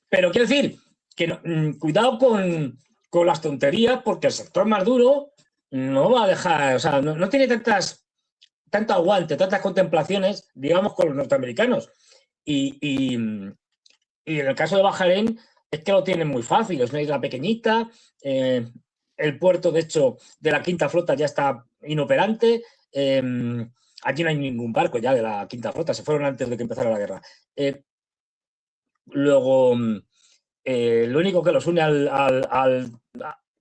Pero quiero decir que cuidado con las tonterías, porque el sector más duro no va a dejar, o sea, no tiene tanto aguante, tantas contemplaciones, digamos, con los norteamericanos. Y en el caso de Bahrein es que lo tienen muy fácil, es una isla pequeñita, el puerto, de hecho, de la quinta flota ya está inoperante, aquí no hay ningún barco ya de la quinta flota, se fueron antes de que empezara la guerra. Luego, lo único que los une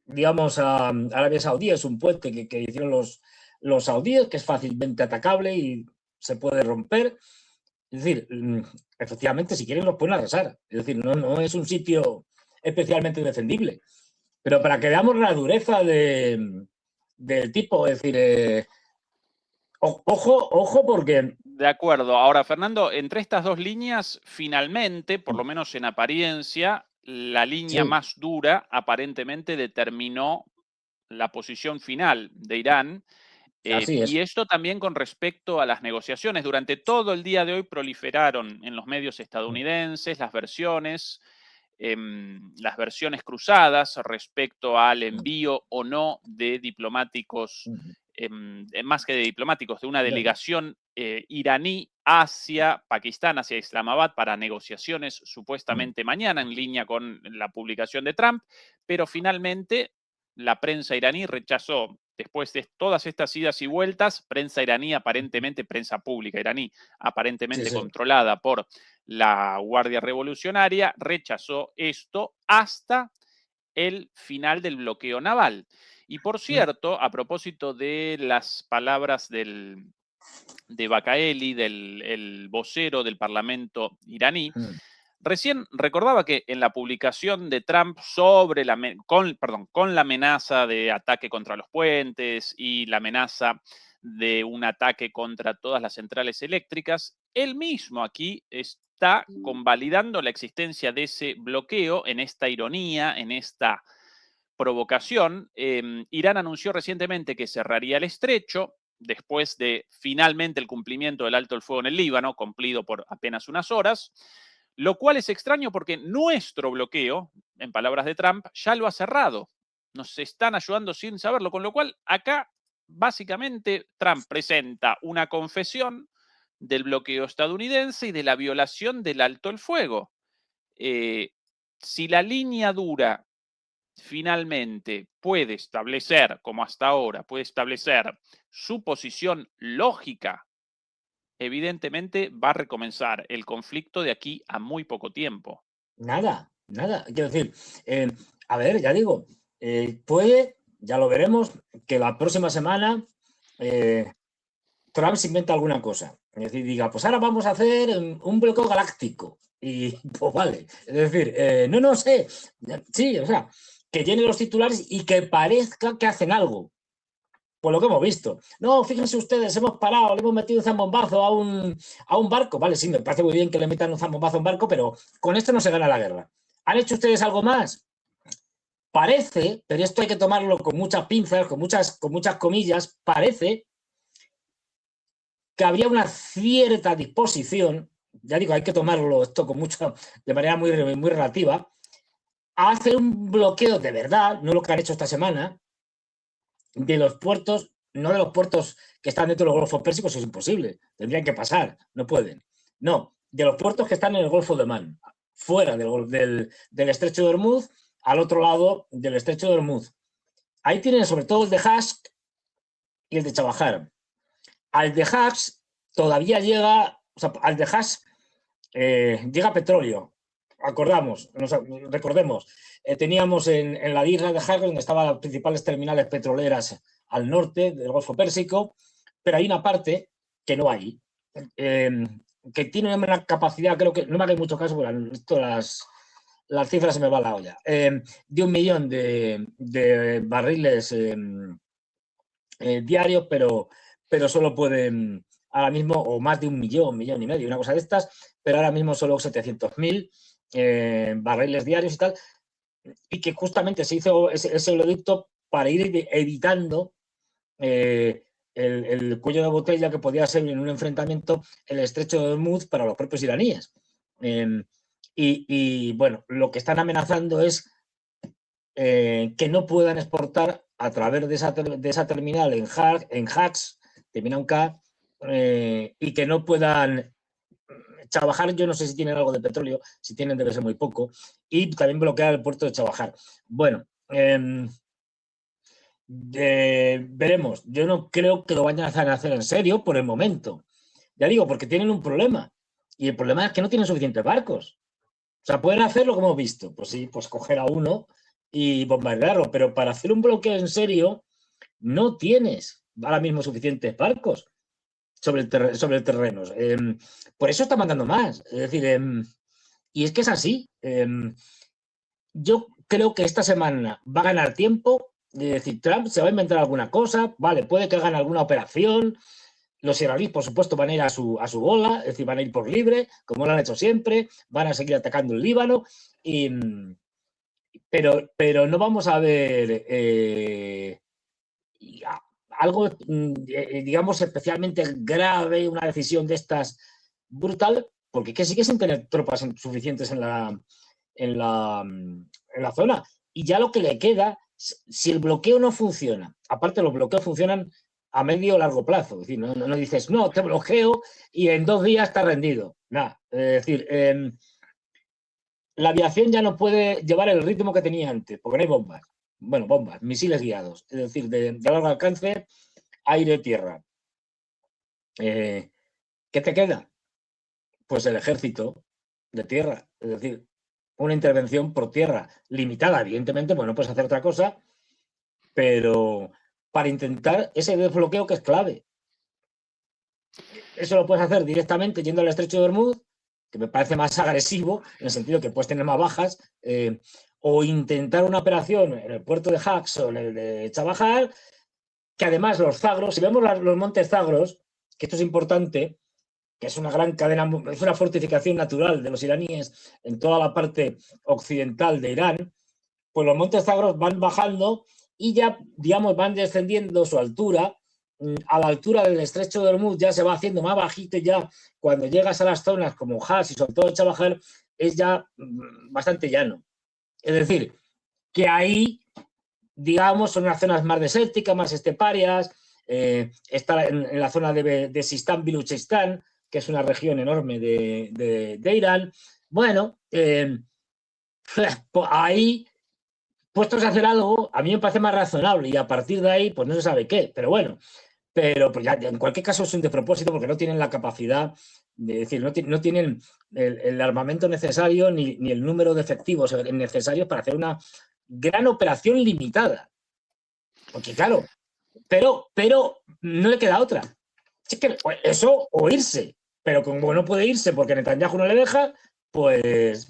digamos, a Arabia Saudí es un puente que hicieron los saudíes, que es fácilmente atacable y se puede romper. Es decir, efectivamente, si quieren los pueden arrasar. Es decir, no es un sitio especialmente defendible. Pero para que veamos la dureza del tipo, es decir, ojo porque... De acuerdo. Ahora, Fernando, entre estas dos líneas, finalmente, por lo menos en apariencia, la línea más dura aparentemente determinó la posición final de Irán. Y esto también con respecto a las negociaciones. Durante todo el día de hoy proliferaron en los medios estadounidenses las versiones cruzadas respecto al envío o no de diplomáticos, más que de diplomáticos, de una delegación iraní hacia Pakistán, hacia Islamabad, para negociaciones supuestamente mañana, en línea con la publicación de Trump, pero finalmente la prensa iraní rechazó. Después de todas estas idas y vueltas, prensa iraní, aparentemente, prensa pública iraní, aparentemente controlada por la Guardia Revolucionaria, rechazó esto hasta el final del bloqueo naval. Y por cierto, a propósito de las palabras de Baqaeli, el vocero del Parlamento iraní, recién recordaba que en la publicación de Trump sobre con la amenaza de ataque contra los puentes y la amenaza de un ataque contra todas las centrales eléctricas, él mismo aquí está convalidando la existencia de ese bloqueo en esta ironía, en esta provocación. Irán anunció recientemente que cerraría el estrecho después de finalmente el cumplimiento del alto el fuego en el Líbano, cumplido por apenas unas horas. Lo cual es extraño porque nuestro bloqueo, en palabras de Trump, ya lo ha cerrado. Nos están ayudando sin saberlo, con lo cual acá básicamente Trump presenta una confesión del bloqueo estadounidense y de la violación del alto el fuego. Si la línea dura finalmente puede establecer, como hasta ahora, puede establecer su posición lógica, evidentemente va a recomenzar el conflicto de aquí a muy poco tiempo. Nada. Nada, quiero decir, a ver, ya digo, puede, ya lo veremos, que la próxima semana Trump se inventa alguna cosa. Es decir, diga, pues ahora vamos a hacer un bloqueo galáctico. Y pues vale. Es decir, no sé. Sí, o sea, que llene los titulares y que parezca que hacen algo. Por lo que hemos visto. No, fíjense ustedes, hemos parado, le hemos metido un zambombazo a un barco. Vale, sí, me parece muy bien que le metan un zambombazo a un barco, pero con esto no se gana la guerra. ¿Han hecho ustedes algo más? Parece, pero esto hay que tomarlo con muchas pinzas, con muchas comillas, parece que habría una cierta disposición, ya digo, hay que tomarlo esto con de manera muy relativa, a hacer un bloqueo de verdad, no lo que han hecho esta semana, de los puertos, no de los puertos que están dentro del Golfo Pérsico, eso es imposible, tendrían que pasar, no pueden. No, de los puertos que están en el Golfo de Omán, fuera del Estrecho de Hormuz, al otro lado del Estrecho de Hormuz. Ahí tienen sobre todo el de Hask y el de Chabahar. Al de Hask todavía llega, o sea, al de Hask llega petróleo. Recordemos, teníamos en la isla de Hask, donde estaban las principales terminales petroleras al norte del Golfo Pérsico, pero hay una parte que no hay, que tiene una capacidad, creo que, no me hagáis mucho caso, porque esto las cifras se me va la olla, de 1 millón de barriles diarios, pero solo pueden ahora mismo, o más de 1 millón, 1,5 millones, una cosa de estas, pero ahora mismo solo 700.000 barriles diarios y tal, y que justamente se hizo ese oleoducto para ir evitando el cuello de botella que podía ser en un enfrentamiento el Estrecho de Hormuz para los propios iraníes. Y bueno, lo que están amenazando es que no puedan exportar a través de esa terminal en Hacks, termina un K, y que no puedan Chabahar. Yo no sé si tienen algo de petróleo, si tienen debe ser muy poco, y también bloquear el puerto de Chabahar. Bueno, veremos. Yo no creo que lo vayan a hacer en serio por el momento. Ya digo, porque tienen un problema, y el problema es que no tienen suficientes barcos. O sea, pueden hacer lo que hemos visto, pues sí, pues coger a uno y bombardearlo, pero para hacer un bloqueo en serio no tienes ahora mismo suficientes barcos sobre el terreno. Por eso está mandando más. Es decir, y es que es así. Yo creo que esta semana va a ganar tiempo. Es decir, Trump se va a inventar alguna cosa, vale, puede que hagan alguna operación. Los iraníes, por supuesto, van a ir a su bola, es decir, van a ir por libre, como lo han hecho siempre, van a seguir atacando el Líbano, pero no vamos a ver algo, digamos, especialmente grave, una decisión de estas brutal, porque que sigue sin tener tropas suficientes en la zona. Y ya lo que le queda, si el bloqueo no funciona, aparte los bloqueos funcionan a medio o largo plazo, es decir, no dices, no, te bloqueo y en 2 días está rendido. Nada, es decir, la aviación ya no puede llevar el ritmo que tenía antes, porque no hay bombas. Bueno, bombas, misiles guiados, es decir, de largo alcance, aire-tierra. ¿Qué te queda? Pues el ejército de tierra, es decir, una intervención por tierra, limitada, evidentemente, pues no puedes hacer otra cosa, pero para intentar ese desbloqueo que es clave. Eso lo puedes hacer directamente yendo al Estrecho de Hormuz, que me parece más agresivo, en el sentido que puedes tener más bajas, o intentar una operación en el puerto de Hacks o en el de Chabahar, que además los Zagros, si vemos los montes Zagros, que esto es importante, que es una gran cadena, es una fortificación natural de los iraníes en toda la parte occidental de Irán, pues los montes Zagros van bajando y ya, digamos, van descendiendo su altura. A la altura del Estrecho de Hormuz ya se va haciendo más bajito, y ya cuando llegas a las zonas como Haz y sobre todo Chabahar es ya bastante llano. Es decir, que ahí, digamos, son unas zonas más desérticas, más esteparias. Está en la zona de Sistán, Biluchistán, que es una región enorme de Irán. Bueno, ahí, puestos a hacer algo, a mí me parece más razonable, y a partir de ahí, pues no se sabe qué, pero bueno, pero pues ya, en cualquier caso es un despropósito porque no tienen la capacidad, de decir, no tienen el armamento necesario ni el número de efectivos necesarios para hacer una gran operación limitada. Porque claro, pero no le queda otra. Es que eso o irse, pero como no puede irse porque Netanyahu no le deja, pues...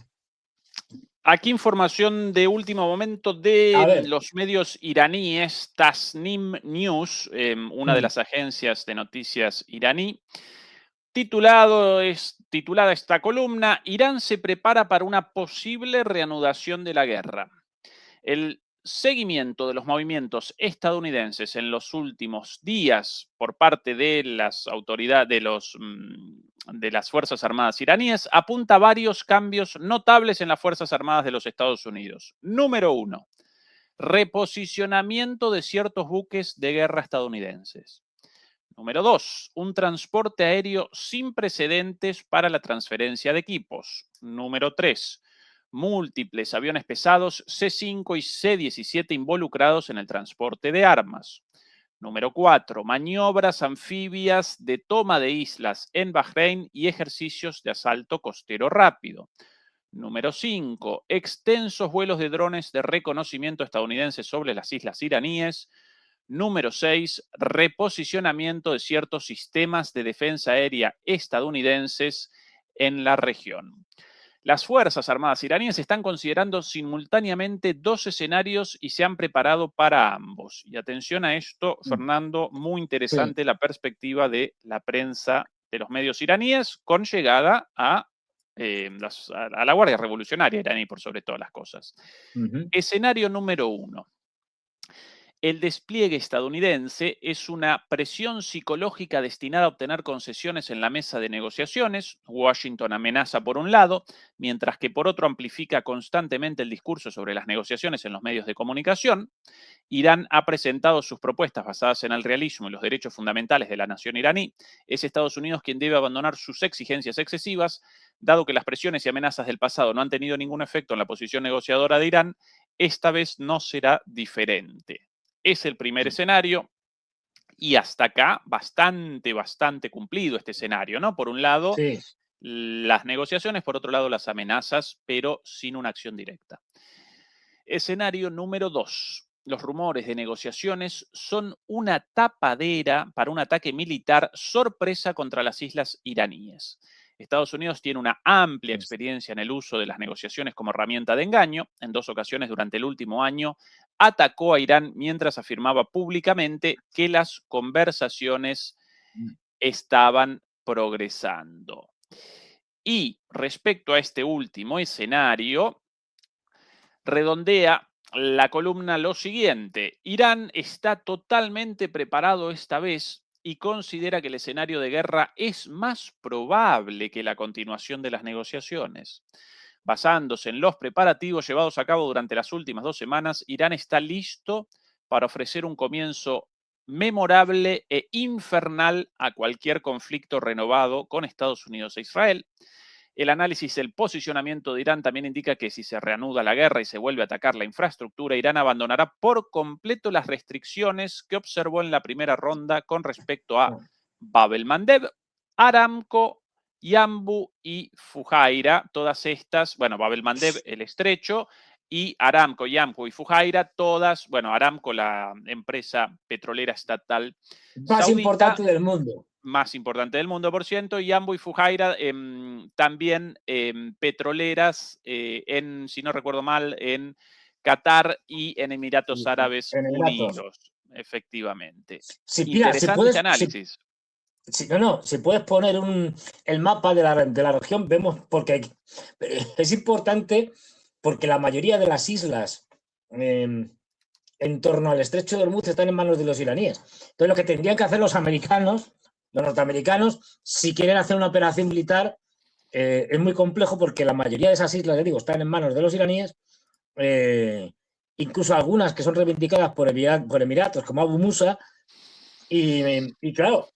Aquí información de último momento de los medios iraníes, Tasnim News, una de las agencias de noticias iraní. Titulada esta columna, Irán se prepara para una posible reanudación de la guerra. El seguimiento de los movimientos estadounidenses en los últimos días por parte de las autoridades de las Fuerzas Armadas iraníes apunta a varios cambios notables en las Fuerzas Armadas de los Estados Unidos. Número 1. Reposicionamiento de ciertos buques de guerra estadounidenses. Número 2. Un transporte aéreo sin precedentes para la transferencia de equipos. Número 3. Múltiples aviones pesados C-5 y C-17 involucrados en el transporte de armas. Número 4. Maniobras anfibias de toma de islas en Bahrein y ejercicios de asalto costero rápido. Número 5. Extensos vuelos de drones de reconocimiento estadounidenses sobre las islas iraníes. Número 6. Reposicionamiento de ciertos sistemas de defensa aérea estadounidenses en la región. Las Fuerzas Armadas iraníes están considerando simultáneamente 2 escenarios y se han preparado para ambos. Y atención a esto, Fernando, muy interesante la perspectiva de la prensa de los medios iraníes con llegada a la Guardia Revolucionaria iraní, por sobre todas las cosas. Escenario número 1. El despliegue estadounidense es una presión psicológica destinada a obtener concesiones en la mesa de negociaciones. Washington amenaza por un lado, mientras que por otro amplifica constantemente el discurso sobre las negociaciones en los medios de comunicación. Irán ha presentado sus propuestas basadas en el realismo y los derechos fundamentales de la nación iraní. Es Estados Unidos quien debe abandonar sus exigencias excesivas, dado que las presiones y amenazas del pasado no han tenido ningún efecto en la posición negociadora de Irán. Esta vez no será diferente. Es el primer escenario y hasta acá bastante cumplido este escenario, ¿no? Por un lado, las negociaciones, por otro lado, las amenazas, pero sin una acción directa. Escenario número 2. Los rumores de negociaciones son una tapadera para un ataque militar sorpresa contra las islas iraníes. Estados Unidos tiene una amplia experiencia en el uso de las negociaciones como herramienta de engaño. En 2 ocasiones durante el último año atacó a Irán mientras afirmaba públicamente que las conversaciones estaban progresando. Y respecto a este último escenario, redondea la columna lo siguiente: Irán está totalmente preparado esta vez y considera que el escenario de guerra es más probable que la continuación de las negociaciones. Basándose en los preparativos llevados a cabo durante las últimas 2 semanas, Irán está listo para ofrecer un comienzo memorable e infernal a cualquier conflicto renovado con Estados Unidos e Israel. El análisis del posicionamiento de Irán también indica que si se reanuda la guerra y se vuelve a atacar la infraestructura, Irán abandonará por completo las restricciones que observó en la primera ronda con respecto a Bab el-Mandeb, Aramco, Yanbu y Fujairah. Todas estas, bueno, Bab el-Mandeb, el estrecho, y Aramco, Yanbu y Fujairah, todas, bueno, Aramco, la empresa petrolera estatal más saudita, importante del mundo. Más importante del mundo, por ciento, y Yanbu y Fujairah también petroleras, si no recuerdo mal, en Qatar y en Emiratos Árabes Unidos, efectivamente. Interesante este análisis. Si puedes poner el mapa de la región, vemos, porque es importante, porque la mayoría de las islas en torno al estrecho de Hormuz están en manos de los iraníes. Entonces, lo que tendrían que hacer los norteamericanos, si quieren hacer una operación militar, es muy complejo porque la mayoría de esas islas, están en manos de los iraníes, incluso algunas que son reivindicadas por Emiratos, como Abu Musa, y claro,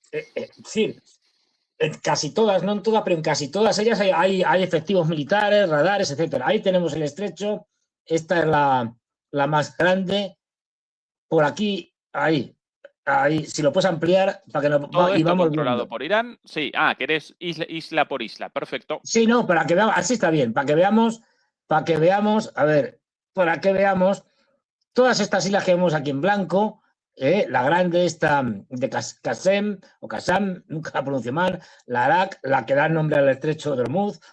en casi todas, no en todas, pero en casi todas ellas hay efectivos militares, radares, etcétera. Ahí tenemos el estrecho, esta es la más grande, por aquí, ahí. ahí, si lo puedes ampliar para que no, Todo y esto vamos controlado viendo. por Irán. Sí, querés isla por isla. Perfecto. Sí, no, para que veamos, así está bien, para que veamos, a ver, para que veamos todas estas islas que vemos aquí en blanco, la grande esta de Qasem o Qassam, nunca la pronuncio mal, la Arak, la que da nombre al estrecho de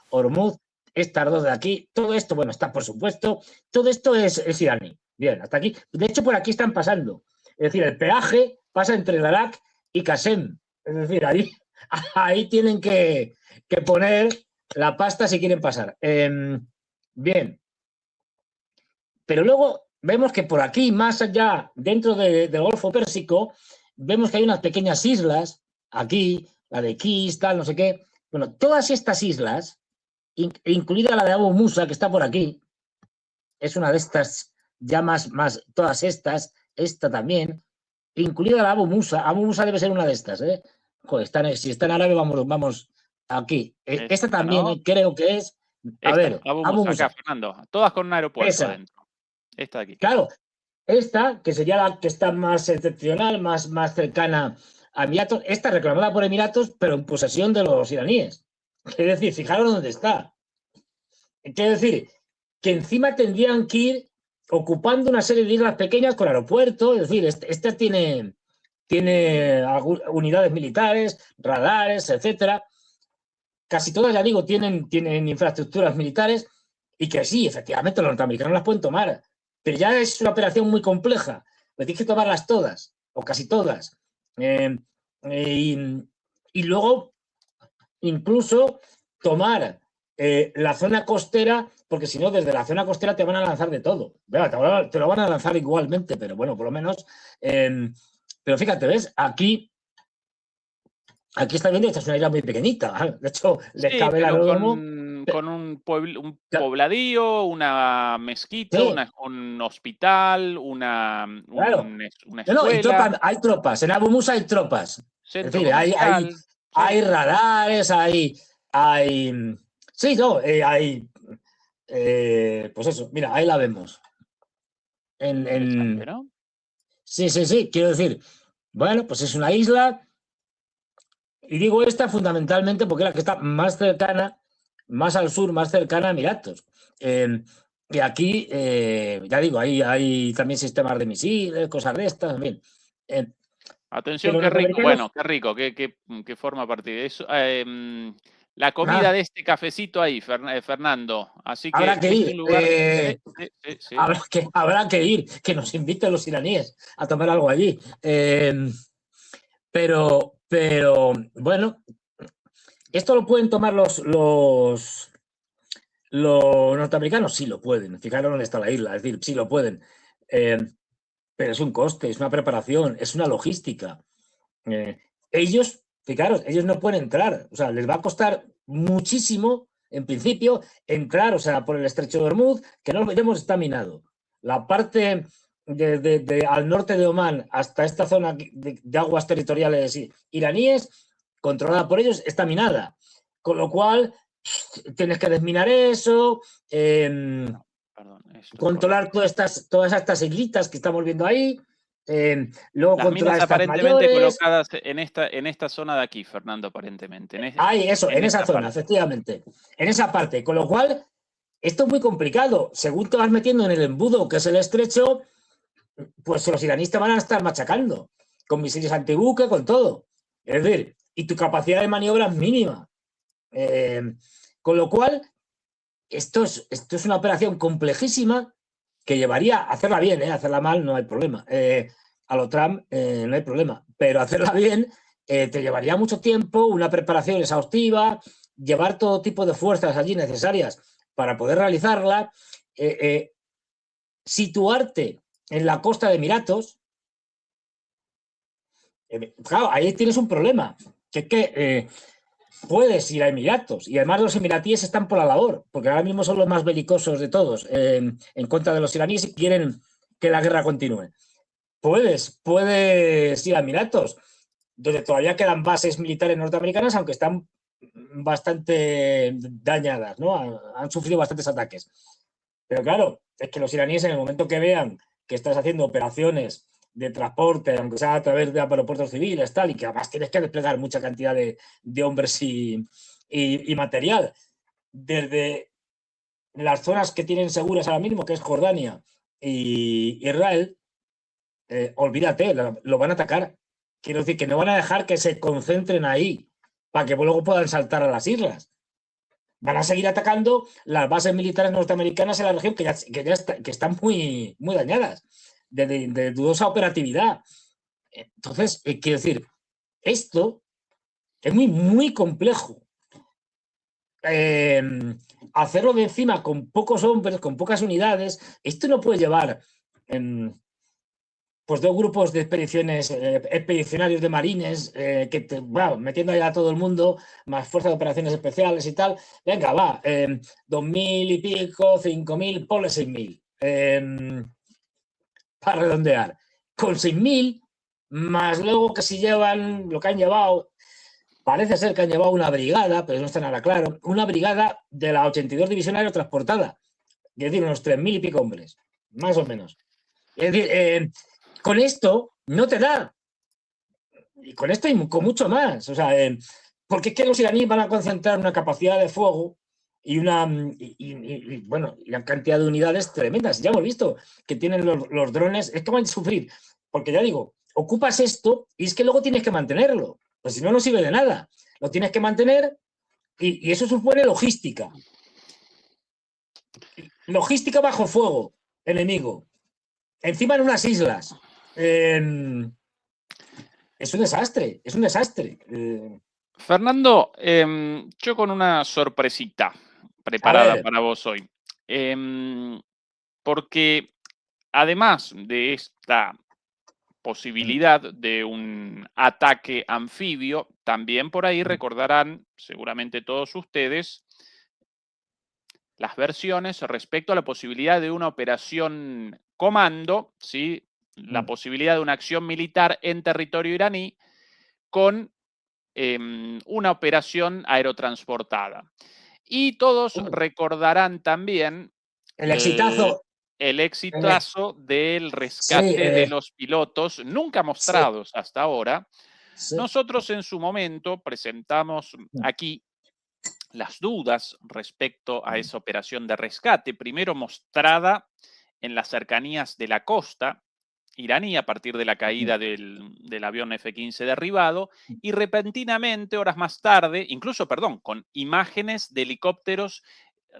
Hormuz, estas dos de aquí, todo esto, bueno, está por supuesto, todo esto es iraní. Bien, hasta aquí. De hecho, por aquí están pasando. Es decir, el peaje pasa entre el Arak y Qasem. Es decir, ahí tienen que poner la pasta si quieren pasar. Bien. Pero luego vemos que por aquí, más allá, dentro del Golfo Pérsico, vemos que hay unas pequeñas islas, aquí, la de Kis, tal, no sé qué. Bueno, todas estas islas, incluida la de Abu Musa, que está por aquí, es una de estas, ya más todas estas, esta también, incluida la Abu Musa debe ser una de estas, ¿eh? Joder, si está en árabe, vamos aquí. Esta también, ¿no? Creo que es, a ver, Abu Musa, acá, Fernando. Todas con un aeropuerto esa. adentro. Esta de aquí. Claro, esta, que sería la que está más excepcional, más cercana a Emiratos, esta reclamada por Emiratos, pero en posesión de los iraníes. Es decir, fijaros dónde está. Quiero decir, que encima tendrían que ir ocupando una serie de islas pequeñas con aeropuerto, es decir, esta tiene unidades militares, radares, etcétera. Casi todas, ya digo, tienen infraestructuras militares y que sí, efectivamente, los norteamericanos las pueden tomar. Pero ya es una operación muy compleja. Pues tienes que tomarlas todas, o casi todas. Y luego, incluso, tomar la zona costera, porque si no, desde la zona costera te van a lanzar de todo. Te lo van a lanzar igualmente, pero bueno, por lo menos. Pero fíjate, ¿ves? Aquí está viendo, esta es una isla muy pequeñita. De hecho, les cabe el aeródromo. Con un pobladío, una mezquita, Sí. un hospital, una No, escuela. hay tropas. En Abu Musa hay tropas. Es Centro decir, comercial. hay radares, hay. Sí, no, hay. Pues eso, mira, ahí la vemos. Interesante, ¿no? Sí, quiero decir, bueno, pues es una isla. Y digo esta fundamentalmente porque es la que está más cercana, más al sur, más cercana a Emiratos. Y aquí, ya digo, hay también sistemas de misiles, cosas de estas, en fin. Atención, qué rico. Bueno, qué rico, qué forma partir de eso. La comida de este cafecito ahí, Fernando. Así que habrá que es ir. un lugar. Sí. Habrá que ir, que nos inviten los iraníes a tomar algo allí. Pero bueno, ¿esto lo pueden tomar los norteamericanos? Sí lo pueden. Fijaros dónde está la isla, es decir, sí lo pueden. Pero es un coste, es una preparación, es una logística. Fijaros, ellos no pueden entrar. O sea, les va a costar muchísimo, en principio, entrar, o sea, por el estrecho de Hormuz, que no lo veremos, está minado. La parte al norte de Omán hasta esta zona de aguas territoriales iraníes, controlada por ellos, está minada. Con lo cual, tienes que desminar eso, controlar todas estas islitas que estamos viendo ahí. Luego las controlar minas estas aparentemente mayores. colocadas en esta zona de aquí, Fernando, aparentemente. En esa zona, efectivamente. En esa parte. Con lo cual, esto es muy complicado. Según te vas metiendo en el embudo, que es el estrecho, pues los iraníes te van a estar machacando. Con misiles antibuque, con todo. Es decir, y tu capacidad de maniobra es mínima. Con lo cual, esto es una operación complejísima que llevaría a hacerla bien, hacerla mal no hay problema. A lo Trump no hay problema, pero hacerla bien te llevaría mucho tiempo, una preparación exhaustiva, llevar todo tipo de fuerzas allí necesarias para poder realizarla, situarte en la costa de Emiratos. Claro, ahí tienes un problema, que es que puedes ir a Emiratos, y además los emiratíes están por la labor, porque ahora mismo son los más belicosos de todos, en contra de los iraníes y quieren que la guerra continúe. Puedes ir a Emiratos, donde todavía quedan bases militares norteamericanas, aunque están bastante dañadas, ¿no? Han sufrido bastantes ataques. Pero claro, es que los iraníes, en el momento que vean que estás haciendo operaciones de transporte, aunque sea a través de aeropuertos civiles, tal, y que además tienes que desplegar mucha cantidad de hombres y material. Desde las zonas que tienen seguras ahora mismo, que es Jordania y Israel, olvídate, lo van a atacar. Quiero decir que no van a dejar que se concentren ahí para que luego puedan saltar a las islas. Van a seguir atacando las bases militares norteamericanas en la región que están muy, muy dañadas, de dudosa operatividad. Entonces, quiero decir, esto es muy, muy complejo. Hacerlo de encima con pocos hombres, con pocas unidades, esto no puede llevar pues 2 grupos de expedicionarios de marines, metiendo allá a todo el mundo, más fuerza de operaciones especiales y tal. Venga, va, 2.000 y pico, 5.000, ponle 6.000. Para redondear. Con 6.000, más luego que si llevan lo que han llevado, parece ser que han llevado una brigada, pero no está nada claro, una brigada de la 82 División Aerotransportada, es decir, unos 3.000 y pico hombres, más o menos. Es decir, con esto no te da. Y con esto y con mucho más. O sea, porque es que los iraníes van a concentrar una capacidad de fuego y una cantidad de unidades tremendas. Ya hemos visto que tienen los drones. Es que van a sufrir. Porque ya digo, ocupas esto y es que luego tienes que mantenerlo. Pues si no, no sirve de nada. Lo tienes que mantener y eso supone logística. Logística bajo fuego, enemigo. Encima en unas islas. Es un desastre, es un desastre. Fernando, yo con una sorpresita preparada para vos hoy. Porque además de esta posibilidad de un ataque anfibio, también por ahí recordarán, seguramente todos ustedes, las versiones respecto a la posibilidad de una operación comando, ¿sí? La posibilidad de una acción militar en territorio iraní con una operación aerotransportada. Y todos recordarán también el exitazo. El exitazo del rescate de los pilotos, nunca mostrados hasta ahora. Nosotros en su momento presentamos aquí las dudas respecto a esa operación de rescate, primero mostrada en las cercanías de la costa iraní a partir de la caída del avión F-15 derribado y repentinamente, horas más tarde, incluso, con imágenes de helicópteros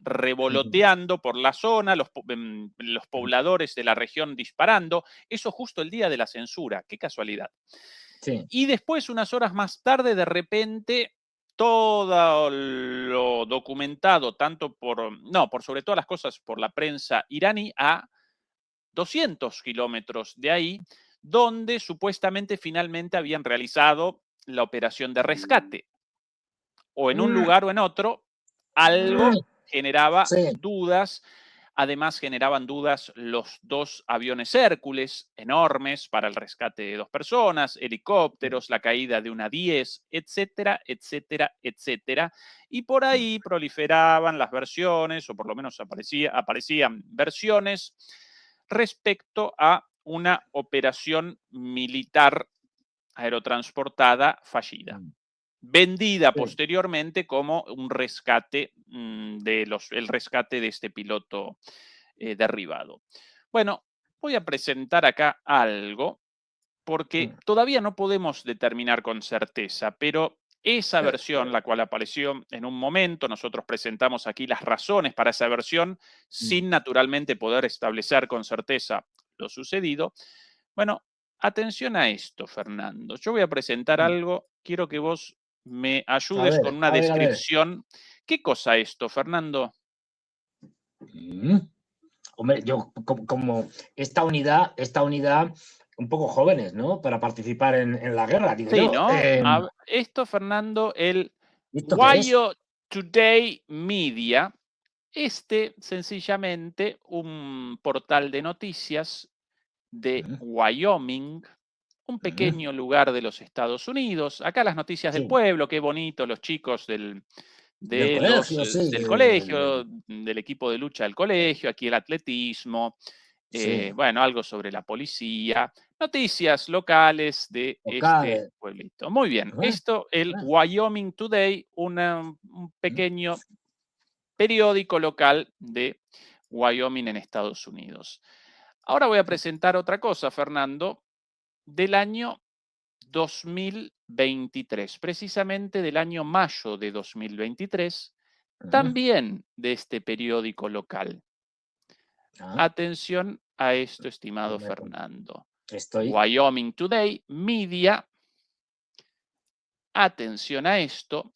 revoloteando por la zona, los pobladores de la región disparando, eso justo el día de la censura, qué casualidad. Sí. Y después, unas horas más tarde, de repente, todo lo documentado, tanto por sobre todas las cosas, por la prensa iraní, a 200 kilómetros de ahí, donde supuestamente finalmente habían realizado la operación de rescate. O en un lugar o en otro, algo generaba dudas. Además, generaban dudas los 2 aviones Hércules, enormes para el rescate de 2 personas, helicópteros, la caída de una 10, etcétera, etcétera, etcétera. Y por ahí proliferaban las versiones, o por lo menos aparecían versiones respecto a una operación militar aerotransportada fallida, vendida posteriormente como un rescate el rescate de este piloto derribado. Bueno, voy a presentar acá algo porque todavía no podemos determinar con certeza, pero esa versión, la cual apareció en un momento, nosotros presentamos aquí las razones para esa versión, sin naturalmente poder establecer con certeza lo sucedido. Bueno, atención a esto, Fernando. Yo voy a presentar algo, quiero que vos me ayudes con una descripción. ¿Qué cosa esto, Fernando? Hombre, yo como esta unidad un poco jóvenes, ¿no? Para participar en la guerra, digo yo. ¿No? Esto, Fernando, el ¿Esto Today Media, sencillamente un portal de noticias de Wyoming, un pequeño lugar de los Estados Unidos. Acá las noticias del pueblo, qué bonito, los chicos del colegio, del equipo de lucha del colegio, aquí el atletismo, Sí. Bueno, algo sobre la policía, noticias locales de este Locales. pueblito. Muy bien, Ah, esto, el ah, Wyoming Today, un pequeño periódico local de Wyoming en Estados Unidos. Ahora voy a presentar otra cosa, Fernando, del año 2023, precisamente del año mayo de 2023, ah, también de este periódico local. ah. Atención a esto, estimado Dime con- Fernando. Estoy. Wyoming Today Media, atención a esto,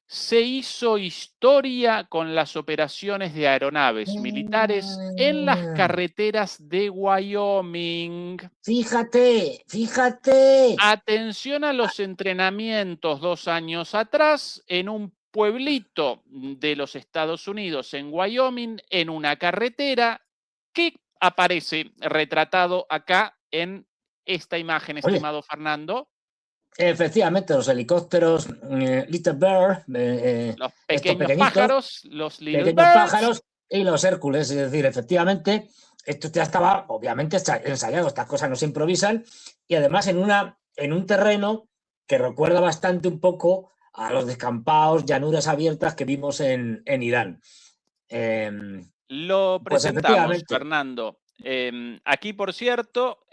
se hizo historia con las operaciones de aeronaves militares en las Ah, carreteras de Wyoming. fíjate, fíjate. Atención a los entrenamientos 2 años atrás en un pueblito de los Estados Unidos, en Wyoming, en una carretera que aparece retratado acá en esta imagen, Oye, estimado Fernando. efectivamente, los helicópteros Little Bird, Los estos pequeños pequeñitos, pájaros, los little pequeños birds. pájaros y los Hércules. Es decir, efectivamente, esto ya estaba obviamente ensayado, estas cosas no se improvisan, y además en un terreno que recuerda bastante un poco a los descampados, llanuras abiertas que vimos en Irán. Lo Pues presentamos, efectivamente, Fernando. Aquí, por cierto,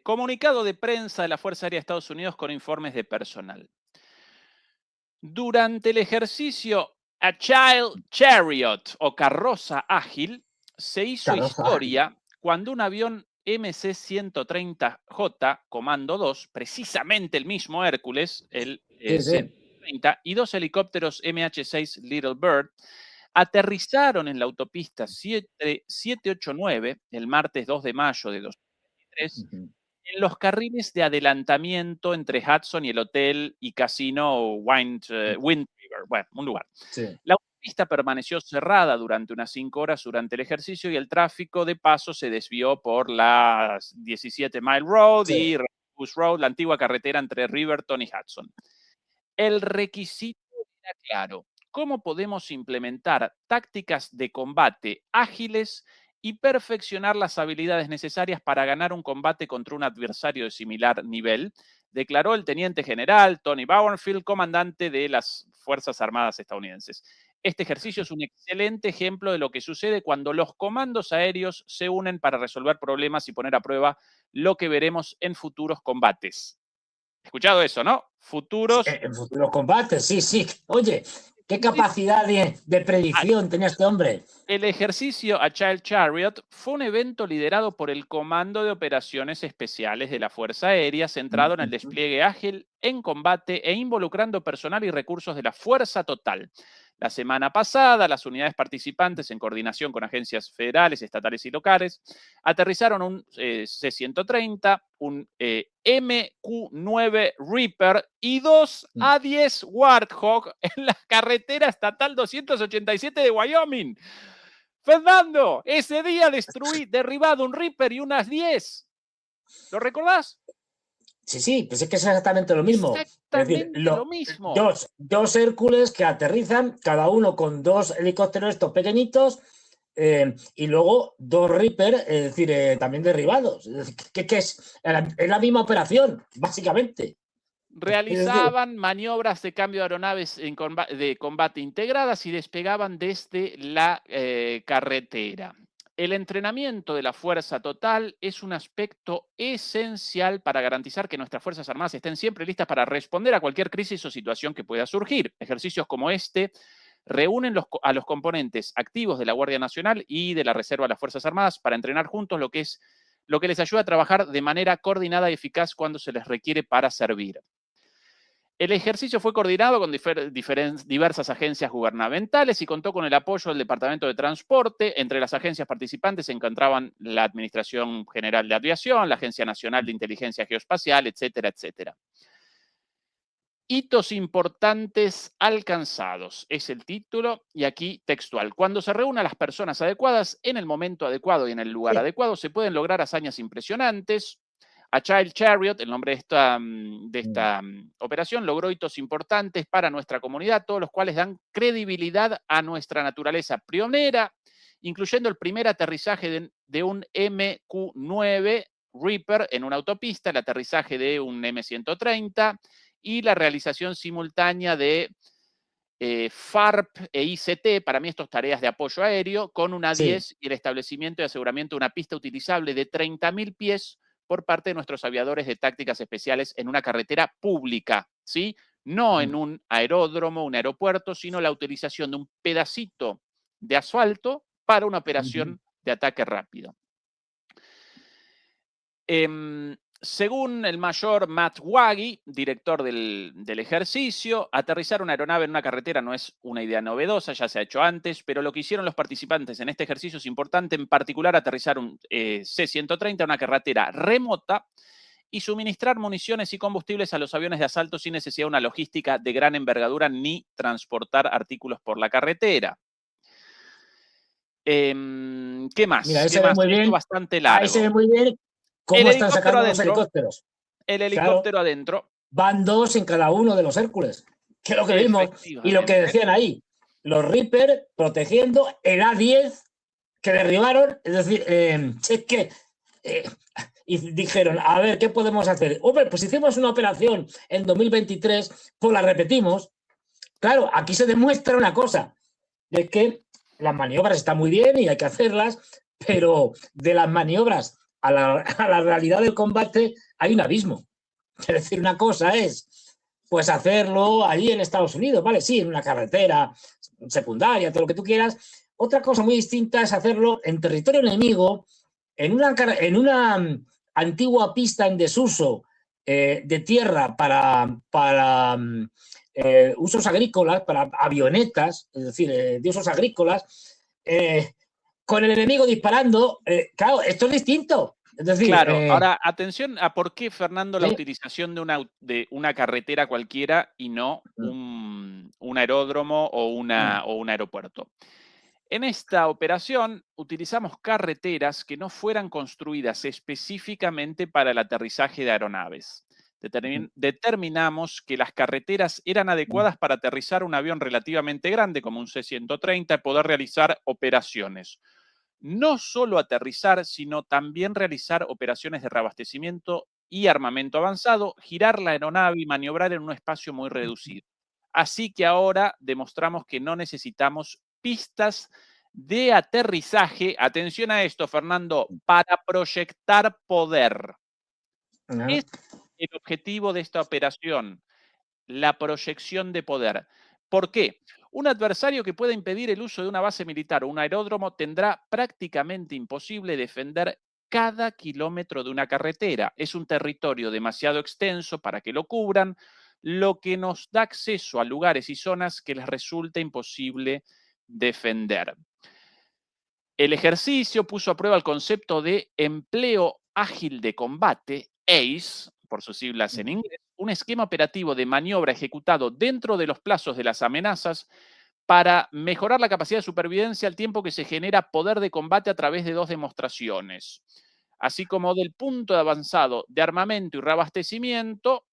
comunicado de prensa de la Fuerza Aérea de Estados Unidos con informes de personal. Durante el ejercicio Agile Chariot o carroza ágil, se hizo carroza ágil. historia cuando un avión MC-130J Comando 2, precisamente el mismo Hércules, el Sí, sí. C-130, y 2 helicópteros MH-6 Little Bird, aterrizaron en la autopista 789 el martes 2 de mayo de 2023 Ujú. en los carriles de adelantamiento entre Hudson y el hotel y casino Wind River, bueno, un lugar. Sí. La autopista permaneció cerrada durante unas 5 horas durante el ejercicio y el tráfico de paso se desvió por la 17 Mile Road Sí. y Bush Road, la antigua carretera entre Riverton y Hudson. El requisito era claro: ¿cómo podemos implementar tácticas de combate ágiles y perfeccionar las habilidades necesarias para ganar un combate contra un adversario de similar nivel? Declaró el teniente general Tony Bauerfield, comandante de las Fuerzas Armadas estadounidenses. Este ejercicio es un excelente ejemplo de lo que sucede cuando los comandos aéreos se unen para resolver problemas y poner a prueba lo que veremos en futuros combates. Escuchado eso, ¿no? Futuros. En futuros combates, sí, sí. Oye, qué capacidad de predicción tenía este hombre. El ejercicio Agile Chariot fue un evento liderado por el Comando de Operaciones Especiales de la Fuerza Aérea, centrado en el despliegue ágil en combate e involucrando personal y recursos de la Fuerza Total. La semana pasada, las unidades participantes, en coordinación con agencias federales, estatales y locales, aterrizaron un C-130, un MQ-9 Reaper y 2 A-10 Warthog en la carretera estatal 287 de Wyoming. Fernando, ese día derribado un Reaper y unas 10. ¿Lo recordás? Sí, sí, pues es que es exactamente lo mismo. Es decir, Exactamente lo mismo. dos Hércules que aterrizan, cada uno con 2 helicópteros estos pequeñitos, y luego 2 Reaper, es decir, también derribados. Es decir, que es la misma operación, básicamente. Realizaban maniobras de cambio de aeronaves de combate integradas y despegaban desde la carretera. El entrenamiento de la fuerza total es un aspecto esencial para garantizar que nuestras Fuerzas Armadas estén siempre listas para responder a cualquier crisis o situación que pueda surgir. Ejercicios como este reúnen a los componentes activos de la Guardia Nacional y de la Reserva de las Fuerzas Armadas para entrenar juntos lo que les ayuda a trabajar de manera coordinada y eficaz cuando se les requiere para servir. El ejercicio fue coordinado con diversas agencias gubernamentales y contó con el apoyo del Departamento de Transporte. Entre las agencias participantes se encontraban la Administración General de Aviación, la Agencia Nacional de Inteligencia Geoespacial, etcétera, etcétera. Hitos importantes alcanzados, es el título, y aquí textual. Cuando se reúnen las personas adecuadas, en el momento adecuado y en el lugar adecuado, se pueden lograr hazañas impresionantes. Agile Chariot, el nombre de esta operación, logró hitos importantes para nuestra comunidad, todos los cuales dan credibilidad a nuestra naturaleza pionera incluyendo el primer aterrizaje de un MQ-9 Reaper en una autopista, el aterrizaje de un M130 y la realización simultánea de FARP e ICT, para mí estos tareas de apoyo aéreo, con un Sí. A-10 y el establecimiento y aseguramiento de una pista utilizable de 30.000 pies por parte de nuestros aviadores de tácticas especiales en una carretera pública, ¿sí? No en un aeródromo, un aeropuerto, sino la utilización de un pedacito de asfalto para una operación de ataque rápido. Según el mayor Matt Waggy, director del ejercicio, aterrizar una aeronave en una carretera no es una idea novedosa, ya se ha hecho antes, pero lo que hicieron los participantes en este ejercicio es importante, en particular aterrizar un C-130 en una carretera remota y suministrar municiones y combustibles a los aviones de asalto sin necesidad de una logística de gran envergadura ni transportar artículos por la carretera. ¿Qué más? Mira, ahí ¿Qué se ve más? muy Esto bien. bastante Ahí se ve largo. muy bien El cómo están helicóptero sacando los adentro. helicópteros. El Claro, helicóptero adentro. van 2 en cada uno de los Hércules, que es lo que vimos. Y lo que Efectivamente. decían ahí, los Reaper protegiendo el A-10 que derribaron. Es decir, es que y dijeron, a ver, ¿qué podemos hacer? Hombre, pues hicimos una operación en 2023, pues la repetimos. Claro, aquí se demuestra una cosa, de que las maniobras están muy bien y hay que hacerlas, pero de las maniobras a la realidad del combate hay un abismo. Es decir, una cosa es pues hacerlo allí en Estados Unidos, ¿vale? Sí, en una carretera secundaria, todo lo que tú quieras. Otra cosa muy distinta es hacerlo en territorio enemigo, en una antigua pista en desuso de tierra para usos agrícolas, para avionetas, es decir, de usos agrícolas, con el enemigo disparando. Claro, esto es distinto. Es decir, Claro, ahora atención a por qué, Fernando, la sí. utilización de una carretera cualquiera y no un aeródromo o un aeropuerto. En esta operación utilizamos carreteras que no fueran construidas específicamente para el aterrizaje de aeronaves. Determinamos que las carreteras eran adecuadas para aterrizar un avión relativamente grande como un C-130 y poder realizar operaciones. No solo aterrizar, sino también realizar operaciones de reabastecimiento y armamento avanzado, girar la aeronave y maniobrar en un espacio muy reducido. Así que ahora demostramos que no necesitamos pistas de aterrizaje, atención a esto, Fernando, para proyectar poder. Es el objetivo de esta operación, la proyección de poder. ¿Por qué? Un adversario que pueda impedir el uso de una base militar o un aeródromo tendrá prácticamente imposible defender cada kilómetro de una carretera. Es un territorio demasiado extenso para que lo cubran, lo que nos da acceso a lugares y zonas que les resulta imposible defender. El ejercicio puso a prueba el concepto de empleo ágil de combate, ACE, por sus siglas en inglés, un esquema operativo de maniobra ejecutado dentro de los plazos de las amenazas para mejorar la capacidad de supervivencia al tiempo que se genera poder de combate a través de 2 demostraciones, así como del punto de avanzado de armamento y reabastecimiento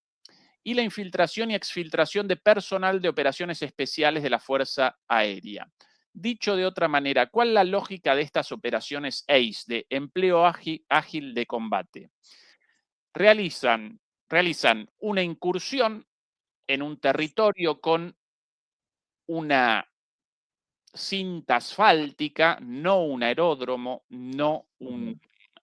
y la infiltración y exfiltración de personal de operaciones especiales de la Fuerza Aérea. Dicho de otra manera, ¿cuál es la lógica de estas operaciones ACE, de empleo ágil de combate? Realizan una incursión en un territorio con una cinta asfáltica, no un aeródromo, no un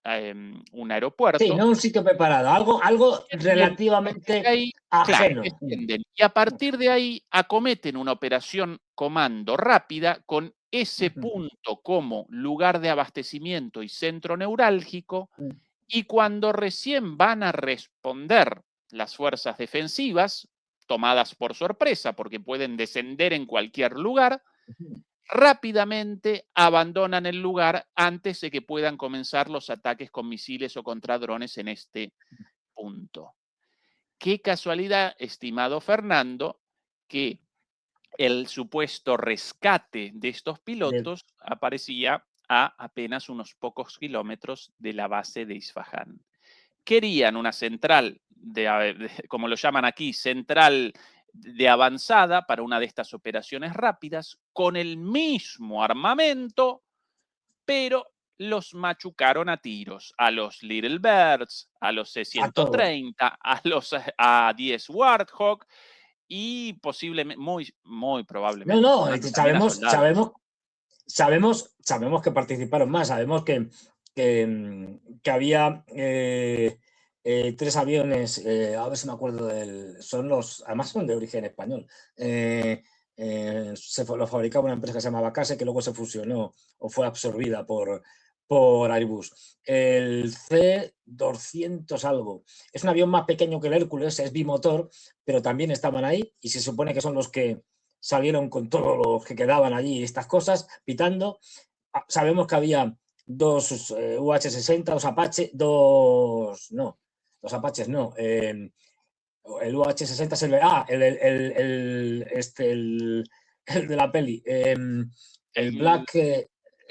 Sí, aeropuerto. no un sitio preparado, algo Desde relativamente ahí, claro, ajeno. descienden y a partir de ahí acometen una operación comando rápida con ese punto como lugar de abastecimiento y centro neurálgico, y cuando recién van a responder las fuerzas defensivas, tomadas por sorpresa porque pueden descender en cualquier lugar, rápidamente abandonan el lugar antes de que puedan comenzar los ataques con misiles o contra drones en este punto. Qué casualidad, estimado Fernando, que el supuesto rescate de estos pilotos aparecía a apenas unos pocos kilómetros de la base de Isfahán. Querían una central, como lo llaman aquí, central de avanzada para una de estas operaciones rápidas, con el mismo armamento pero los machucaron a tiros, a los Little Birds, a los C-130, a los A-10 Warthog y posiblemente, muy probablemente. No, también a soldados. sabemos que participaron más, sabemos que había 3 aviones, a ver si me acuerdo además son de origen español. Lo fabricaba una empresa que se llamaba Case, que luego se fusionó o fue absorbida por Airbus. El C-200 algo. Es un avión más pequeño que el Hércules, es bimotor, pero también estaban ahí y se supone que son los que salieron con todos los que quedaban allí, estas cosas, pitando. Sabemos que había 2 UH-60, 2 Apache, los Apaches no. El UH-60 es el de la peli. El Black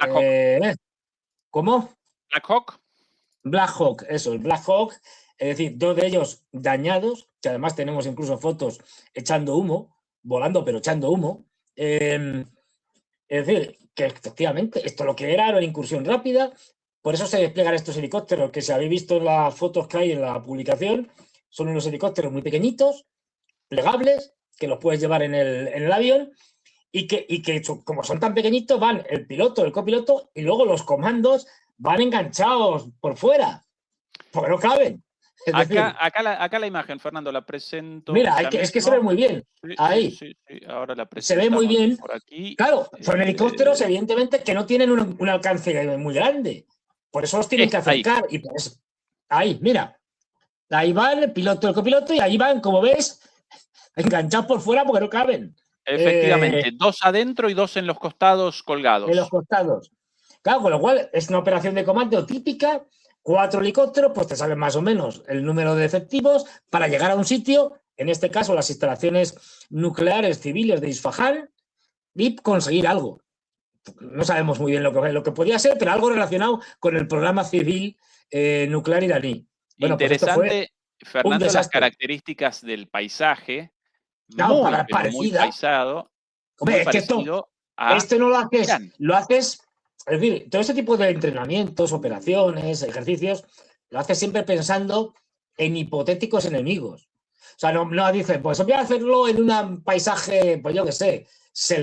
Hawk. ¿Cómo? Black Hawk. Black Hawk, eso, el Black Hawk. Es decir, 2 de ellos dañados, que además tenemos incluso fotos echando humo, volando pero echando humo. Es decir, que efectivamente esto lo que era una incursión rápida, por eso se despliegan estos helicópteros que, si habéis visto en las fotos que hay en la publicación, son unos helicópteros muy pequeñitos, plegables, que los puedes llevar en el avión y que como son tan pequeñitos van el piloto, el copiloto y luego los comandos van enganchados por fuera, porque no caben. Acá la imagen, Fernando, la presento. Mira, es que se ve muy bien. Sí, ahí. Sí, ahora la se ve muy bien. Por aquí. Claro, son helicópteros, evidentemente, que no tienen un alcance muy grande. Por eso los tienen que acercar. Ahí. Y por eso, ahí, mira. Ahí van el piloto, el copiloto, y ahí van, como ves, enganchados por fuera porque no caben. Efectivamente, 2 adentro y 2 en los costados colgados. En los costados. Claro, con lo cual es una operación de comando típica. 4 helicópteros, pues te saben más o menos el número de efectivos para llegar a un sitio, en este caso las instalaciones nucleares civiles de Isfahán, y conseguir algo. No sabemos muy bien lo que podía ser, pero algo relacionado con el programa civil nuclear iraní. Bueno, interesante, pues Fernando, las características del paisaje. Claro, muy paisado. Hombre, es que esto no lo haces. Es decir, todo este tipo de entrenamientos, operaciones, ejercicios, lo haces siempre pensando en hipotéticos enemigos. O sea, no dices, pues voy a hacerlo en un paisaje, pues yo qué sé,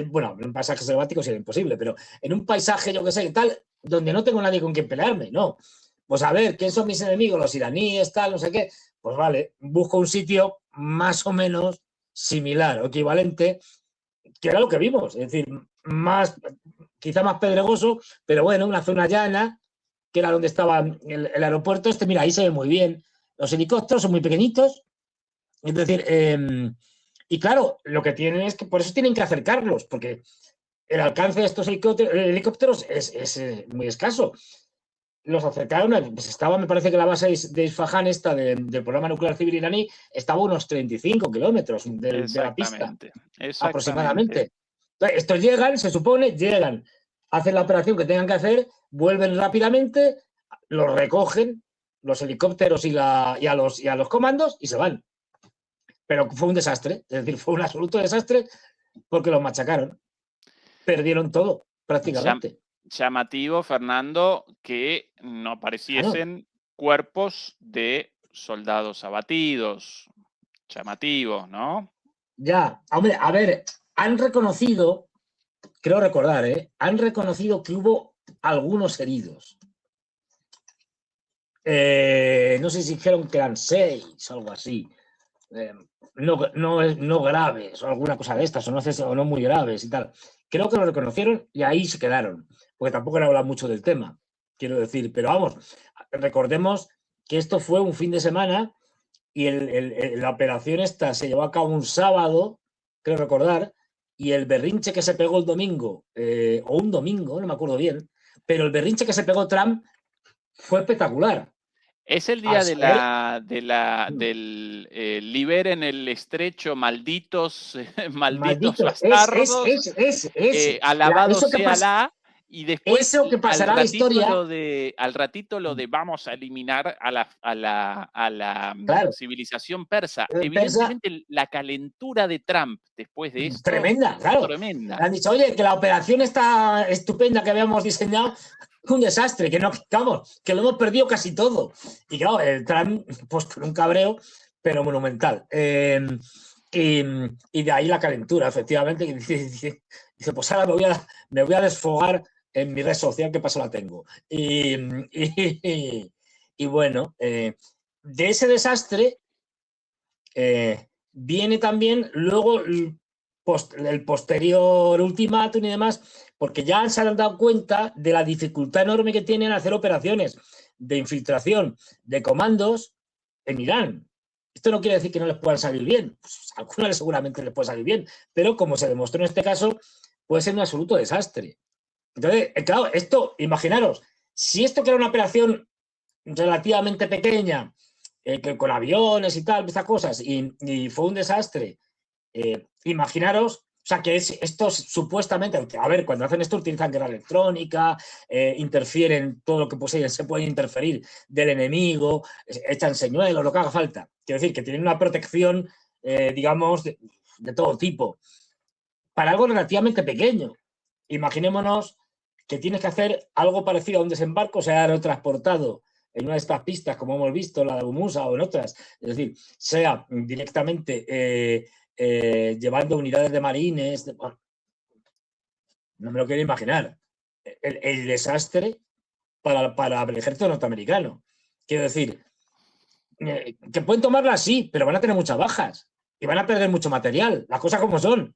bueno, en un paisaje selvático sería imposible, pero en un paisaje, yo qué sé, tal, donde no tengo nadie con quien pelearme, no. Pues a ver, ¿quién son mis enemigos? Los iraníes, tal, no sé qué. Pues vale, busco un sitio más o menos similar o equivalente, que era lo que vimos, es decir, quizá más pedregoso, pero bueno, una zona llana, que era donde estaba el aeropuerto. Mira, ahí se ve muy bien. Los helicópteros son muy pequeñitos, es decir, y claro, lo que tienen es que por eso tienen que acercarlos, porque el alcance de estos helicópteros es muy escaso. Los acercaron, pues estaba, me parece que la base de Isfahán del programa nuclear civil iraní estaba a unos 35 kilómetros de la pista, aproximadamente. Entonces, estos llegan, se supone, hacen la operación que tengan que hacer, vuelven rápidamente, los recogen, los helicópteros y a los comandos, y se van. Pero fue un desastre, es decir, fue un absoluto desastre porque los machacaron. Perdieron todo, prácticamente. Llamativo, Fernando, que no apareciesen cuerpos de soldados abatidos. Llamativo, ¿no? Ya, hombre, a ver, han reconocido, creo recordar, han reconocido que hubo algunos heridos. No sé si dijeron que eran 6 o algo así. No graves o alguna cosa de estas, o no muy graves y tal. Creo que lo reconocieron y ahí se quedaron, porque tampoco han hablado mucho del tema, quiero decir. Pero vamos, recordemos que esto fue un fin de semana y la operación esta se llevó a cabo un sábado, creo recordar, y el berrinche que se pegó el domingo, o un domingo, no me acuerdo bien, pero el berrinche que se pegó Trump fue espectacular. Es el día del liberen el estrecho, malditos bastardos. Alabado sea Alá. Y después, eso que pasará la historia. Al ratito lo de vamos a eliminar a la civilización persa. Evidentemente, la calentura de Trump después de esto. Tremenda, claro. Tremenda. Han dicho, oye, que la operación está estupenda que habíamos diseñado, un desastre, que no, vamos, que lo hemos perdido casi todo. Y claro, el Trump, pues con un cabreo, pero monumental. Y de ahí la calentura, efectivamente, que dice, pues ahora me voy a desfogar en mi red social, que paso la tengo. Y bueno, de ese desastre viene también luego el posterior ultimátum y demás, porque ya se han dado cuenta de la dificultad enorme que tienen hacer operaciones de infiltración de comandos en Irán. Esto no quiere decir que no les puedan salir bien, pues a algunos seguramente les puede salir bien, pero como se demostró en este caso, puede ser un absoluto desastre. Entonces, claro, esto, imaginaros, si esto que era una operación relativamente pequeña, que con aviones y tal, estas cosas, y fue un desastre, imaginaros, o sea, que esto supuestamente, a ver, cuando hacen esto utilizan guerra electrónica, interfieren todo lo que se puede interferir del enemigo, echan señuelos, lo que haga falta. Quiero decir, que tienen una protección, digamos, de todo tipo. Para algo relativamente pequeño, imaginémonos que tienes que hacer algo parecido a un desembarco, o sea, aerotransportado en una de estas pistas, como hemos visto, la de Abu Musa o en otras, es decir, sea directamente llevando unidades de marines, bueno, no me lo quiero imaginar. El desastre para el ejército norteamericano. Quiero decir, que pueden tomarla así, pero van a tener muchas bajas y van a perder mucho material, las cosas como son.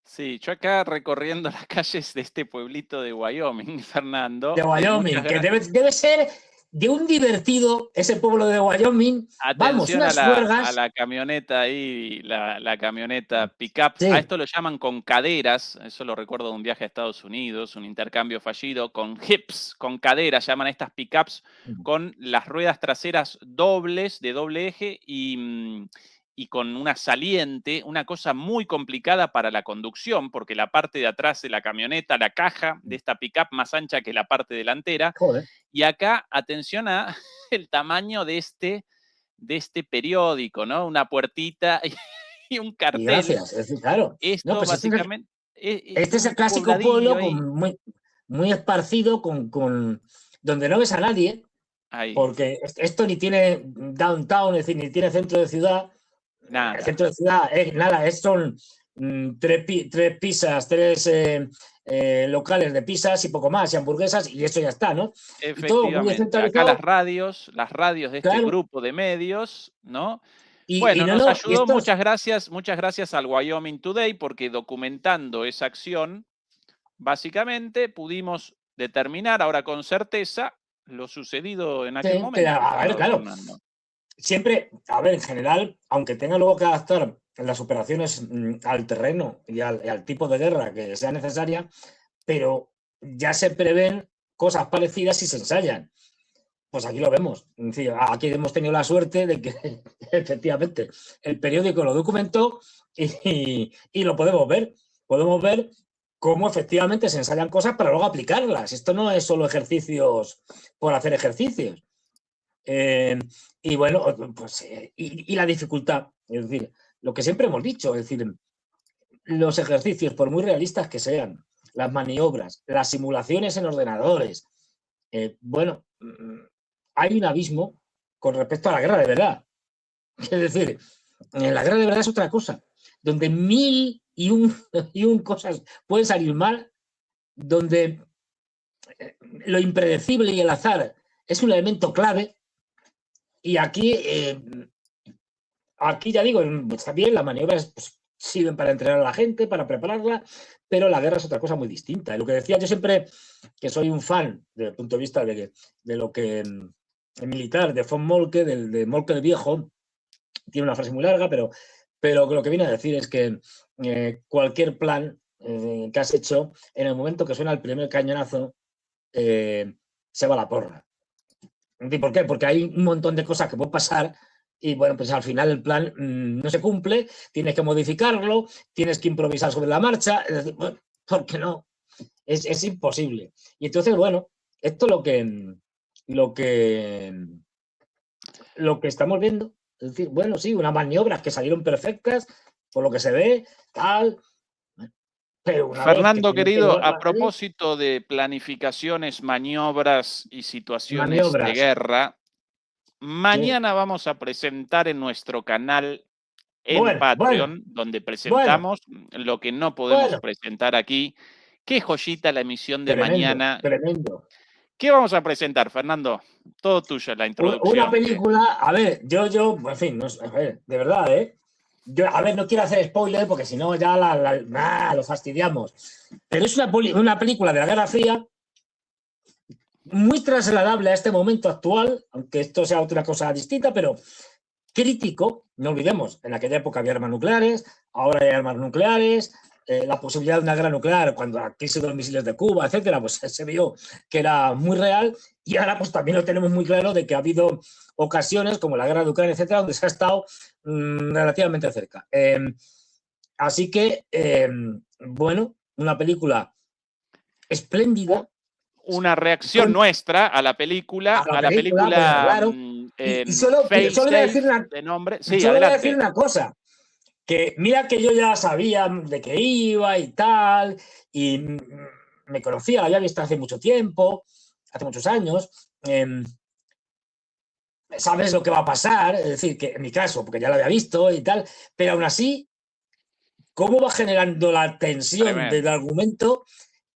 Sí, yo acá recorriendo las calles de este pueblito de Wyoming, Fernando. De Wyoming, que debe ser de un divertido ese pueblo de Wyoming. Vamos, Atención unas a juergas. la camioneta ahí, la camioneta pick-up. Sí. A esto lo llaman con caderas. Eso lo recuerdo de un viaje a Estados Unidos, un intercambio fallido. Con hips, con caderas, llaman a estas pick-ups con las ruedas traseras dobles, de doble eje y con una saliente, una cosa muy complicada para la conducción, porque la parte de atrás de la camioneta, la caja de esta pick-up más ancha que la parte delantera. Joder. Y acá, atención a el tamaño de este periódico, ¿no? Una puertita y un cartel. Y gracias, es decir, claro. Esto No, pues básicamente... este es el clásico pueblo muy esparcido, donde no ves a nadie, ahí. Porque esto ni tiene downtown, es decir, ni tiene centro de ciudad. Nada. El centro de ciudad, nada, son tres pizzas, tres locales de pizzas y poco más, y hamburguesas, y eso ya está, ¿no? Efectivamente. Acá las radios de este grupo de medios, ¿no? Nos ayudó, muchas gracias al Wyoming Today, porque documentando esa acción, básicamente pudimos determinar ahora con certeza lo sucedido en aquel momento. A ver, claro. Siempre, a ver, en general, aunque tenga luego que adaptar las operaciones al terreno y al tipo de guerra que sea necesaria, pero ya se prevén cosas parecidas si se ensayan. Pues aquí lo vemos. Es decir, aquí hemos tenido la suerte de que efectivamente el periódico lo documentó y lo podemos ver. Podemos ver cómo efectivamente se ensayan cosas para luego aplicarlas. Esto no es solo ejercicios por hacer ejercicios. Y bueno, pues y la dificultad, es decir, lo que siempre hemos dicho, es decir, los ejercicios, por muy realistas que sean, las maniobras, las simulaciones en ordenadores, bueno, hay un abismo con respecto a la guerra de verdad. Es decir, la guerra de verdad es otra cosa, donde 1001 cosas pueden salir mal, donde lo impredecible y el azar es un elemento clave. Y aquí ya digo, está bien, las maniobras pues, sirven para entrenar a la gente, para prepararla, pero la guerra es otra cosa muy distinta. Y lo que decía yo siempre, que soy un fan, desde el punto de vista de lo que el militar, de von Moltke, de Moltke el Viejo, tiene una frase muy larga, pero lo que viene a decir es que cualquier plan que has hecho, en el momento que suena el primer cañonazo, se va a la porra. ¿Por qué? Porque hay un montón de cosas que pueden pasar y, bueno, pues al final el plan no se cumple, tienes que modificarlo, tienes que improvisar sobre la marcha, es decir, bueno, ¿por qué no? Es imposible. Y entonces, bueno, esto es lo que estamos viendo. Es decir, bueno, sí, unas maniobras que salieron perfectas, por lo que se ve, tal, Pero una vez que Fernando, tienes que querido, ver a la serie, propósito de planificaciones, maniobras y situaciones de maniobras. guerra, Sí. mañana vamos a presentar en nuestro canal en Bueno, bueno, Patreon, donde bueno, presentamos lo que no podemos bueno. presentar aquí. Qué joyita la emisión de Tremendo, mañana. tremendo. ¿Qué vamos a presentar, Fernando? Todo tuyo la Una introducción. película, a ver, en fin, no sé, a ver, de verdad, ¿eh? Yo, a ver, no quiero hacer spoiler porque si no ya lo fastidiamos. Pero es una película de la Guerra Fría muy trasladable a este momento actual, aunque esto sea otra cosa distinta, pero crítico. No olvidemos, en aquella época había armas nucleares, ahora hay armas nucleares, la posibilidad de una guerra nuclear cuando la crisis de los misiles de Cuba, etcétera, pues se vio que era muy real, y ahora pues también lo tenemos muy claro de que ha habido ocasiones como la guerra de Ucrania, etcétera, donde se ha estado relativamente cerca. Así que, bueno, una película espléndida. Una reacción nuestra a la película, Bueno, claro. Y solo Fail voy a decir Safe de nombre. Sí, solo voy a decir adelante. una cosa, que mira que yo ya sabía de qué iba y tal, y me conocía, la había visto hace mucho tiempo, hace muchos años, sabes lo que va a pasar, es decir, que en mi caso, porque ya lo había visto y tal, pero aún así, cómo va generando la tensión del Tremendo. argumento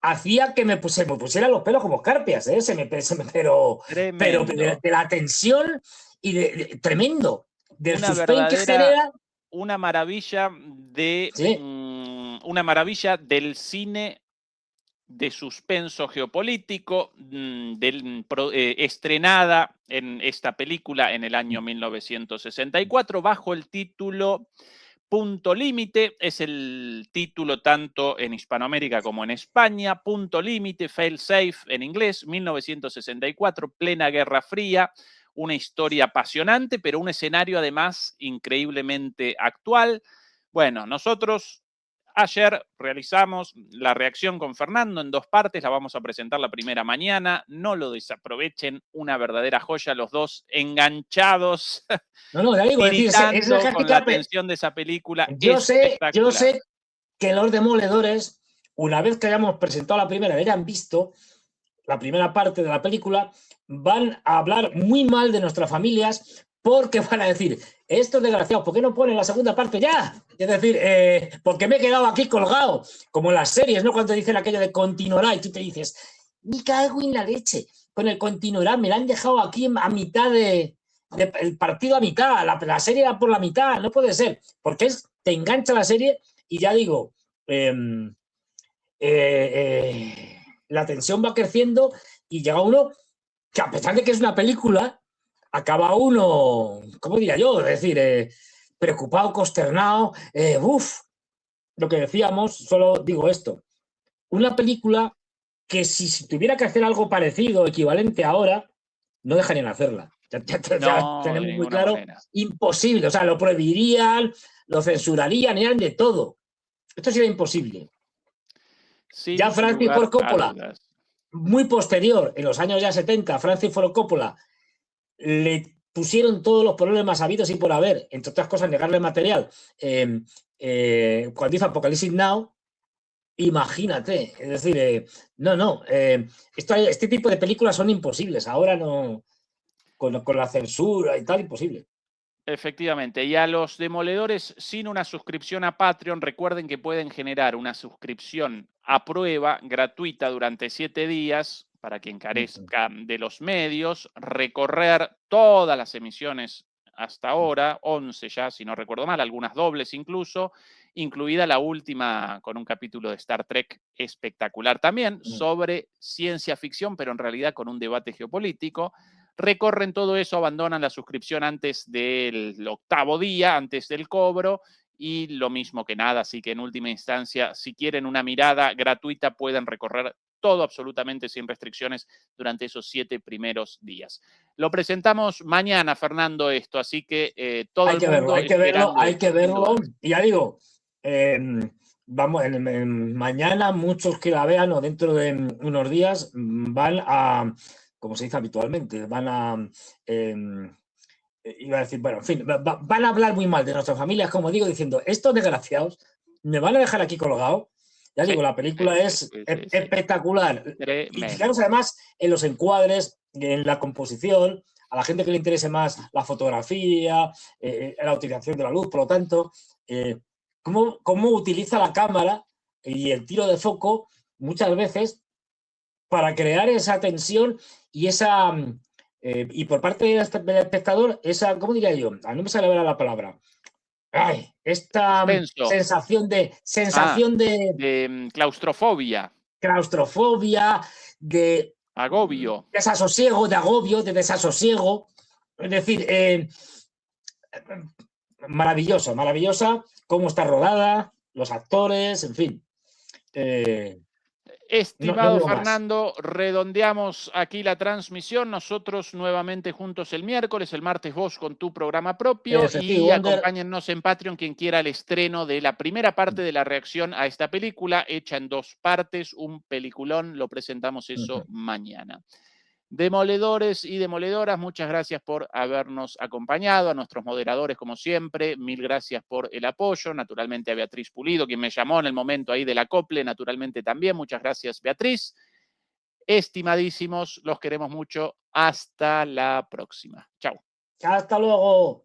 hacía que se me pusieran los pelos como escarpias, ¿eh? Pero Tremendo. de la tensión y tremendo, del Una suspense que verdadera, genera. una maravilla de Sí, una maravilla del cine de suspenso geopolítico, estrenada en esta película en el año 1964 bajo el título Punto Límite. Es el título tanto en Hispanoamérica como en España. Punto Límite, Fail Safe en inglés, 1964, plena Guerra Fría. Una historia apasionante, pero un escenario además increíblemente actual. Bueno, nosotros ayer realizamos la reacción con Fernando en 2 partes, la vamos a presentar la primera mañana, no lo desaprovechen, una verdadera joya, los dos enganchados, no, ya digo, es decir, es tiritando con la ejércita. atención de esa película Yo espectacular. sé que los demoledores, una vez que hayamos presentado la primera y hayan visto la primera parte de la película, van a hablar muy mal de nuestras familias porque van a decir, estos desgraciados, ¿por qué no ponen la segunda parte ya? Es decir, porque me he quedado aquí colgado, como en las series, ¿no? Cuando dicen aquello de continuará y tú te dices, me cago en la leche, con el continuará, me la han dejado aquí a mitad el partido a mitad, la serie va por la mitad, no puede ser, porque te engancha la serie y ya digo, la tensión va creciendo y llega uno que a pesar de que es una película, acaba uno, ¿cómo diría yo? Es decir, preocupado, consternado, lo que decíamos, solo digo esto, una película que si tuviera que hacer algo parecido, equivalente ahora, no dejarían hacerla. Ya No, de tenemos muy ninguna claro, manera. imposible, o sea, lo prohibirían, lo censurarían, eran de todo. Esto sería imposible. Ya Sin Francis Ford lugar a Coppola, dudas. muy posterior, en los años ya 70, Francis Ford Coppola le pusieron todos los problemas habidos y por haber, entre otras cosas, negarle material. Cuando hizo Apocalipsis Now, imagínate, es decir, este tipo de películas son imposibles, ahora no, con la censura y tal, imposible. Efectivamente, y a los demoledores sin una suscripción a Patreon, recuerden que pueden generar una suscripción a prueba gratuita durante 7 días para quien carezca de los medios, recorrer todas las emisiones hasta ahora, 11 ya, si no recuerdo mal, algunas dobles incluso, incluida la última con un capítulo de Star Trek espectacular también sobre ciencia ficción, pero en realidad con un debate geopolítico. Recorren todo eso, abandonan la suscripción antes del 8º día, antes del cobro, y lo mismo que nada. Así que en última instancia, si quieren una mirada gratuita, pueden recorrer todo absolutamente sin restricciones durante esos 7 primeros días. Lo presentamos mañana, Fernando, esto, así que todo el mundo esperando hay que esto, sin verlo. dudas. Y ya digo, vamos, mañana muchos que la vean o dentro de unos días van a, como se dice habitualmente, van a, iba a decir, bueno, en fin, van a hablar muy mal de nuestras familias, como digo, diciendo, estos desgraciados me van a dejar aquí colgado Ya Sí, digo, la película sí, es sí, sí, sí. espectacular. Y Tremendo. fijaros además en los encuadres, en la composición, a la gente que le interese más la fotografía, la utilización de la luz, por lo tanto, cómo utiliza la cámara y el tiro de foco muchas veces para crear esa tensión y esa... y por parte del espectador, esa, ¿cómo diría yo? No me sale ahora la palabra. Ay, esta Suspenso. sensación de Claustrofobia, claustrofobia, de agobio. desasosiego, de agobio, de desasosiego. Es decir, maravillosa, maravillosa cómo está rodada, los actores, en fin. No Estimado digo más. Fernando, redondeamos aquí la transmisión. Nosotros nuevamente juntos el miércoles, el martes vos con tu programa propio Stevie y Wonder. acompáñennos en Patreon quien quiera el estreno de la primera parte de la reacción a esta película, hecha en 2 partes, un peliculón. Lo presentamos eso mañana. Demoledores y demoledoras, muchas gracias por habernos acompañado, a nuestros moderadores como siempre, mil gracias por el apoyo, naturalmente a Beatriz Pulido, quien me llamó en el momento ahí del acople, naturalmente también, muchas gracias Beatriz. Estimadísimos, los queremos mucho, hasta la próxima. Chao. Hasta luego.